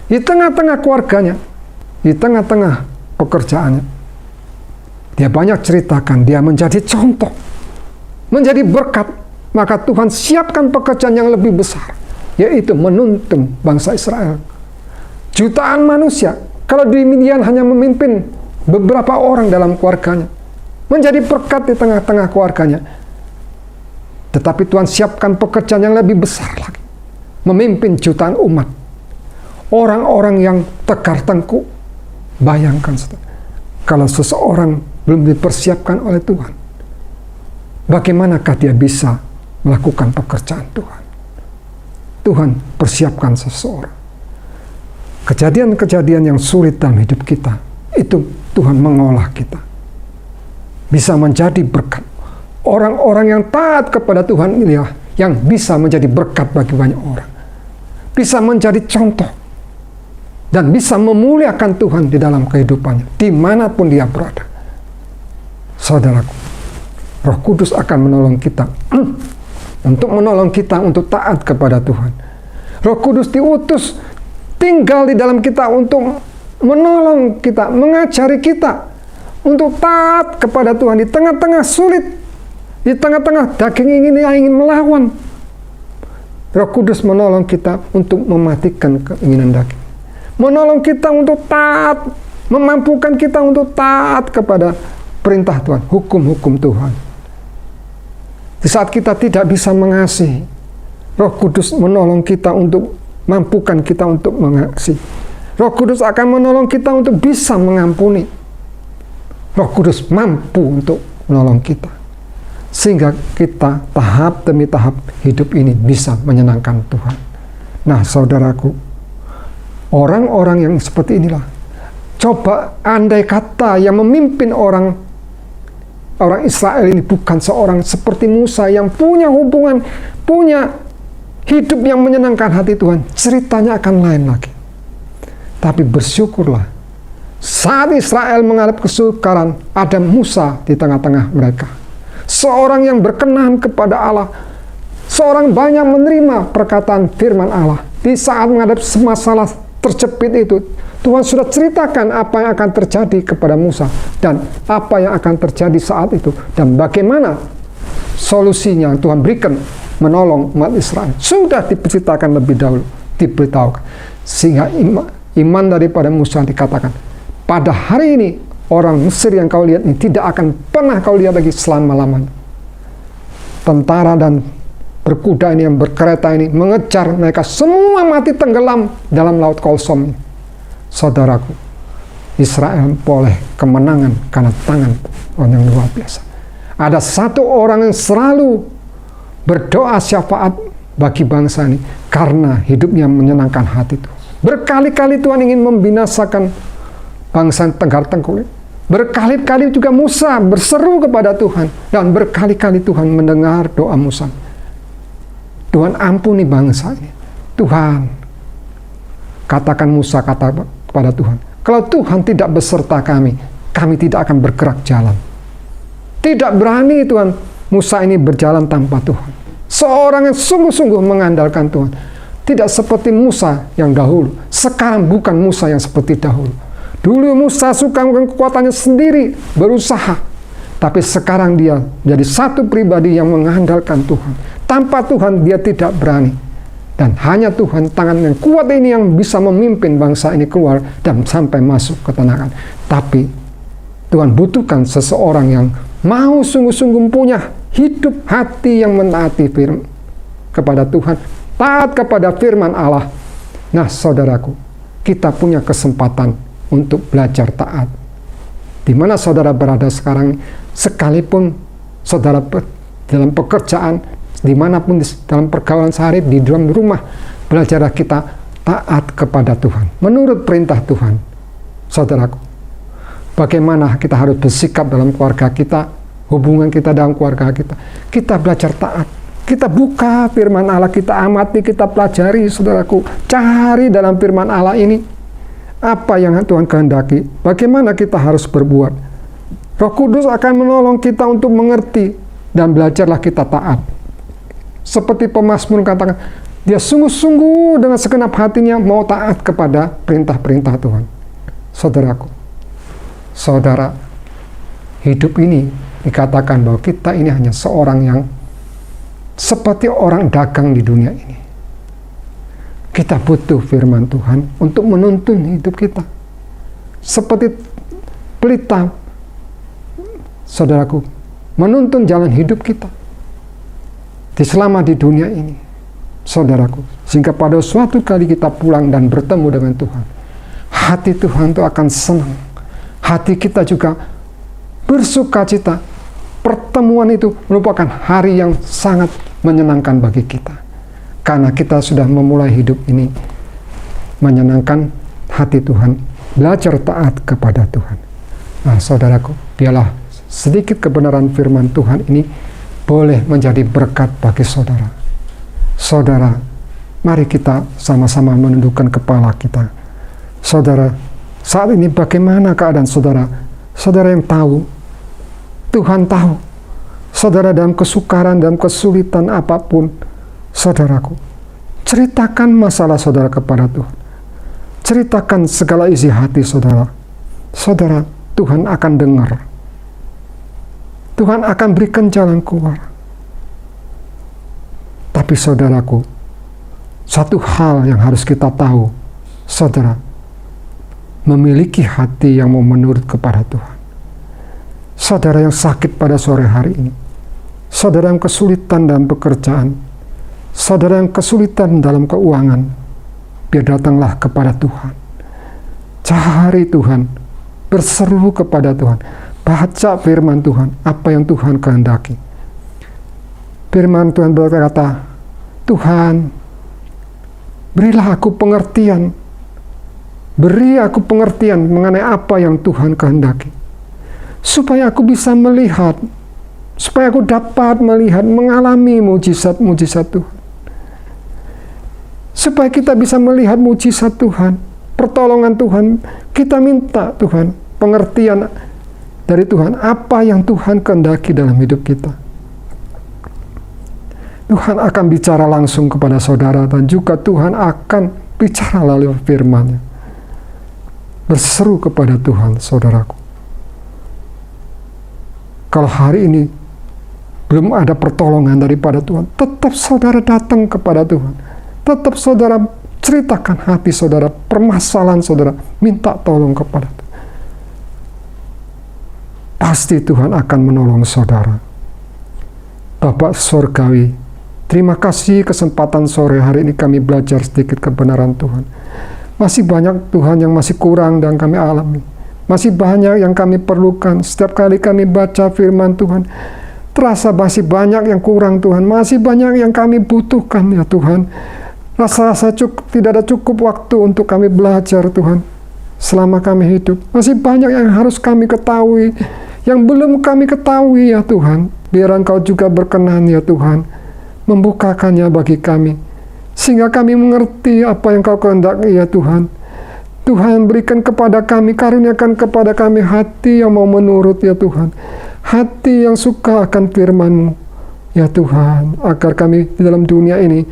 di tengah-tengah keluarganya, di tengah-tengah pekerjaannya. Dia banyak ceritakan, dia menjadi contoh, menjadi berkat. Maka Tuhan siapkan pekerjaan yang lebih besar, yaitu menuntun bangsa Israel. Jutaan manusia, kalau di Midian hanya memimpin beberapa orang dalam keluarganya, menjadi berkat di tengah-tengah keluarganya. Tetapi Tuhan siapkan pekerjaan yang lebih besar lagi, memimpin jutaan umat, orang-orang yang tegar tengkuk. Bayangkan, kalau seseorang belum dipersiapkan oleh Tuhan, bagaimanakah dia bisa melakukan pekerjaan Tuhan? Tuhan persiapkan seseorang. Kejadian-kejadian yang sulit dalam hidup kita, itu Tuhan mengolah kita, bisa menjadi berkat. Orang-orang yang taat kepada Tuhan inilah yang bisa menjadi berkat bagi banyak orang, bisa menjadi contoh, dan bisa memuliakan Tuhan di dalam kehidupannya, dimanapun dia berada. Saudaraku, Roh Kudus akan menolong kita untuk menolong kita untuk taat kepada Tuhan. Roh Kudus diutus tinggal di dalam kita untuk menolong kita, mengajari kita untuk taat kepada Tuhan di tengah-tengah sulit, di tengah-tengah daging ingin melawan. Roh Kudus menolong kita untuk mematikan keinginan daging, menolong kita untuk taat, memampukan kita untuk taat kepada perintah Tuhan, hukum-hukum Tuhan. Di saat kita tidak bisa mengasihi, Roh Kudus menolong kita untuk mampukan kita untuk mengasihi. Roh Kudus akan menolong kita untuk bisa mengampuni. Roh Kudus mampu untuk menolong kita, sehingga kita tahap demi tahap hidup ini bisa menyenangkan Tuhan. Nah, saudaraku, orang-orang yang seperti inilah, coba andai kata yang memimpin orang Israel ini bukan seorang seperti Musa yang punya hubungan, punya hidup yang menyenangkan hati Tuhan, ceritanya akan lain lagi. Tapi bersyukurlah, saat Israel menghadap kesukaran, ada Musa di tengah-tengah mereka. Seorang yang berkenan kepada Allah, seorang banyak menerima perkataan firman Allah. Di saat menghadap masalah terjepit itu, Tuhan sudah ceritakan apa yang akan terjadi kepada Musa dan apa yang akan terjadi saat itu dan bagaimana solusinya yang Tuhan berikan menolong umat Israel. Sudah diceritakan lebih dahulu, diberitahukan. Sehingga iman daripada Musa dikatakan, pada hari ini orang Mesir yang kau lihat ini tidak akan pernah kau lihat lagi selama-lamanya. Tentara dan berkuda ini yang berkereta ini mengejar mereka, semua mati tenggelam dalam laut Kolsom ini. Saudaraku, Israel boleh kemenangan karena tangan yang luar biasa. Ada satu orang yang selalu berdoa syafaat bagi bangsa ini karena hidupnya menyenangkan hati Tuhan. Berkali-kali Tuhan ingin membinasakan bangsa Tegar Tengkorak. Berkali-kali juga Musa berseru kepada Tuhan dan berkali-kali Tuhan mendengar doa Musa. Tuhan ampuni bangsa ini. Tuhan, katakan Musa kata kepada Tuhan, kalau Tuhan tidak beserta kami tidak akan bergerak jalan. Tidak berani Tuhan Musa ini berjalan tanpa Tuhan. Seorang yang sungguh-sungguh mengandalkan Tuhan. Tidak seperti Musa yang dahulu. Sekarang bukan Musa yang seperti dahulu. Dulu Musa suka menggunakan kekuatannya sendiri, berusaha. Tapi sekarang dia jadi satu pribadi yang mengandalkan Tuhan. Tanpa Tuhan dia tidak berani. Dan hanya Tuhan, tangan yang kuat ini yang bisa memimpin bangsa ini keluar dan sampai masuk ke ketenangan. Tapi Tuhan butuhkan seseorang yang mau sungguh-sungguh punya hidup hati yang menaati firman kepada Tuhan, taat kepada firman Allah. Nah, saudaraku, kita punya kesempatan untuk belajar taat. Di mana saudara berada sekarang, sekalipun saudara dalam pekerjaan, dimanapun dalam pergaulan sehari, di dalam rumah, belajarlah kita taat kepada Tuhan menurut perintah Tuhan. Saudaraku, bagaimana kita harus bersikap dalam keluarga kita, hubungan kita dalam keluarga kita. Kita belajar taat, kita buka firman Allah, kita amati, kita pelajari. Saudaraku, cari dalam firman Allah ini apa yang Tuhan kehendaki, bagaimana kita harus berbuat. Roh Kudus akan menolong kita untuk mengerti dan belajarlah kita taat. Seperti pemazmur katakan, dia sungguh-sungguh dengan segenap hatinya mau taat kepada perintah-perintah Tuhan. Saudaraku, saudara, hidup ini dikatakan bahwa kita ini hanya seorang yang seperti orang dagang di dunia ini. Kita butuh firman Tuhan untuk menuntun hidup kita. Seperti pelita, saudaraku, menuntun jalan hidup kita selama di dunia ini, saudaraku, sehingga pada suatu kali kita pulang dan bertemu dengan Tuhan, hati Tuhan itu akan senang, hati kita juga bersukacita. Pertemuan itu merupakan hari yang sangat menyenangkan bagi kita, karena kita sudah memulai hidup ini menyenangkan hati Tuhan, belajar taat kepada Tuhan. Nah, saudaraku, biarlah sedikit kebenaran firman Tuhan ini boleh menjadi berkat bagi saudara. Saudara, mari kita sama-sama menundukkan kepala kita. Saudara, saat ini bagaimana keadaan saudara? Saudara yang tahu, Tuhan tahu. Saudara dalam kesukaran, dalam kesulitan apapun, saudaraku, ceritakan masalah saudara kepada Tuhan. Ceritakan segala isi hati saudara. Saudara, Tuhan akan dengar. Tuhan akan berikan jalan keluar. Tapi saudaraku, satu hal yang harus kita tahu, saudara, memiliki hati yang mau menurut kepada Tuhan. Saudara yang sakit pada sore hari ini, saudara yang kesulitan dalam pekerjaan, saudara yang kesulitan dalam keuangan, biar datanglah kepada Tuhan. Cari Tuhan, berseru kepada Tuhan. Baca firman Tuhan, apa yang Tuhan kehendaki. Firman Tuhan berkata, Tuhan, Berilah aku pengertian. Beri aku pengertian mengenai apa yang Tuhan kehendaki. Supaya aku bisa melihat, supaya aku dapat melihat, mengalami mujizat-mujizat Tuhan. Supaya kita bisa melihat mujizat Tuhan, pertolongan Tuhan, kita minta Tuhan, pengertian dari Tuhan, apa yang Tuhan kehendaki dalam hidup kita. Tuhan akan bicara langsung kepada saudara, dan juga Tuhan akan bicara melalui firman-Nya. Berseru kepada Tuhan, saudaraku. Kalau hari ini belum ada pertolongan daripada Tuhan, tetap saudara datang kepada Tuhan. Tetap saudara ceritakan hati saudara, permasalahan saudara, minta tolong kepada Tuhan. Pasti Tuhan akan menolong saudara. Bapak Surgawi, terima kasih kesempatan sore hari ini kami belajar sedikit kebenaran Tuhan. Masih banyak Tuhan yang masih kurang dan kami alami. Masih banyak yang kami perlukan. Setiap kali kami baca firman Tuhan, terasa masih banyak yang kurang Tuhan. Masih banyak yang kami butuhkan ya Tuhan. Rasa-rasa tidak ada cukup waktu untuk kami belajar Tuhan. Selama kami hidup, masih banyak yang harus kami ketahui, yang belum kami ketahui ya Tuhan. Biar Engkau juga berkenan ya Tuhan, membukakannya bagi kami, sehingga kami mengerti apa yang Kau kehendaki ya Tuhan. Tuhan, berikan kepada kami, karuniakan kepada kami hati yang mau menurut ya Tuhan, hati yang suka akan firman-Mu ya Tuhan, agar kami di dalam dunia ini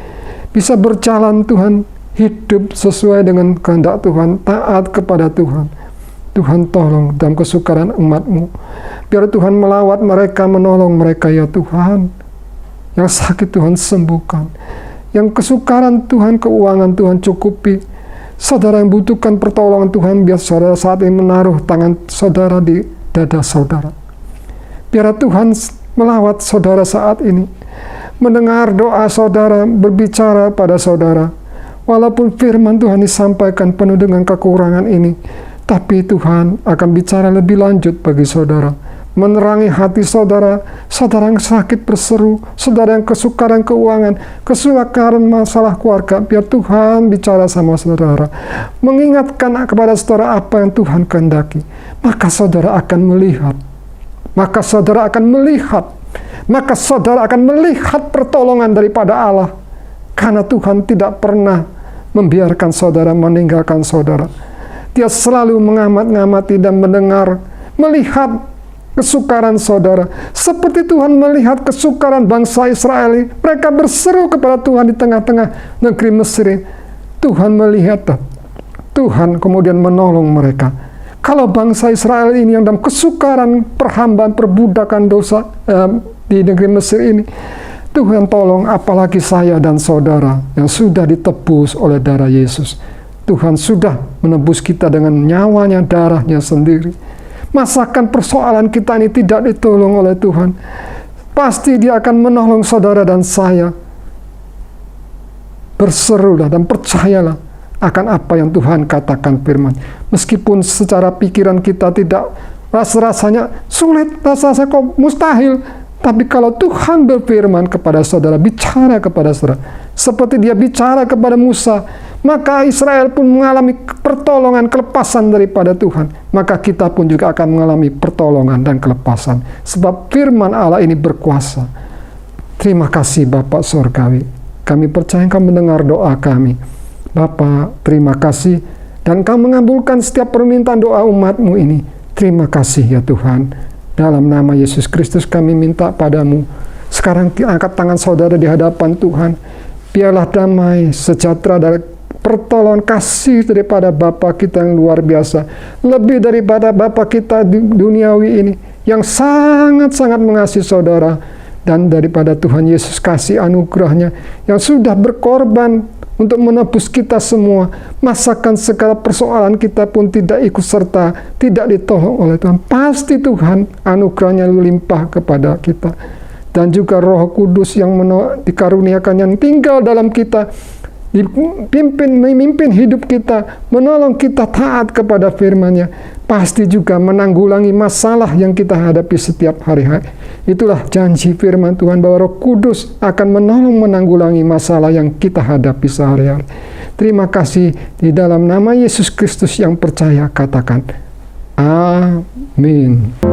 bisa berjalan Tuhan, hidup sesuai dengan kehendak Tuhan, taat kepada Tuhan. Tuhan, tolong dalam kesukaran umat-Mu, biar Tuhan melawat mereka, menolong mereka ya Tuhan. Yang sakit Tuhan sembuhkan, yang kesukaran Tuhan, keuangan Tuhan cukupi. Saudara yang butuhkan pertolongan Tuhan, biar saudara saat ini menaruh tangan saudara di dada saudara. Biar Tuhan melawat saudara saat ini, mendengar doa saudara, berbicara pada saudara. Walaupun firman Tuhan disampaikan penuh dengan kekurangan ini, tapi Tuhan akan bicara lebih lanjut bagi saudara, menerangi hati saudara, saudara yang sakit berseru, saudara yang kesukaran keuangan, kesukaran masalah keluarga, biar Tuhan bicara sama saudara, mengingatkan kepada saudara apa yang Tuhan kehendaki. Maka saudara akan melihat, maka saudara akan melihat, maka saudara akan melihat pertolongan daripada Allah, karena Tuhan tidak pernah membiarkan saudara, meninggalkan saudara. Dia selalu mengamat-ngamati dan mendengar, melihat kesukaran saudara. Seperti Tuhan melihat kesukaran bangsa Israel. Mereka berseru kepada Tuhan di tengah-tengah negeri Mesir. Tuhan melihat, Tuhan kemudian menolong mereka. Kalau bangsa Israel ini yang dalam kesukaran, perhambaan, perbudakan dosa di negeri Mesir ini, Tuhan tolong, apalagi saya dan saudara yang sudah ditebus oleh darah Yesus. Tuhan sudah menebus kita dengan nyawanya, darahnya sendiri. Masakan persoalan kita ini tidak ditolong oleh Tuhan, pasti Dia akan menolong saudara dan saya. Berserulah dan percayalah akan apa yang Tuhan katakan firman. Meskipun secara pikiran kita tidak, rasanya sulit, rasanya kok mustahil. Tapi kalau Tuhan berfirman kepada saudara, bicara kepada saudara, seperti Dia bicara kepada Musa, maka Israel pun mengalami pertolongan, kelepasan daripada Tuhan. Maka kita pun juga akan mengalami pertolongan dan kelepasan. Sebab firman Allah ini berkuasa. Terima kasih Bapak Surgawi. Kami percaya Engkau mendengar doa kami. Bapak, terima kasih. Dan Engkau mengabulkan setiap permintaan doa umat-Mu ini. Terima kasih ya Tuhan. Dalam nama Yesus Kristus kami minta padamu. Sekarang angkat tangan saudara di hadapan Tuhan. Biarlah damai, sejahtera, dan pertolongan kasih daripada Bapa kita yang luar biasa. Lebih daripada Bapa kita di duniawi ini, yang sangat-sangat mengasihi saudara. Dan daripada Tuhan Yesus kasih anugerahnya yang sudah berkorban untuk menebus kita semua. Masakan segala persoalan kita pun tidak ikut serta, tidak ditolong oleh Tuhan. Pasti Tuhan anugerahnya limpah kepada kita. Dan juga Roh Kudus yang dikaruniakan, yang tinggal dalam kita, memimpin hidup kita, menolong kita taat kepada firman-Nya. Pasti juga menanggulangi masalah yang kita hadapi setiap hari-hari. Itulah janji firman Tuhan bahwa Roh Kudus akan menolong menanggulangi masalah yang kita hadapi sehari-hari. terima kasih. Di dalam nama Yesus Kristus yang percaya, katakan amin.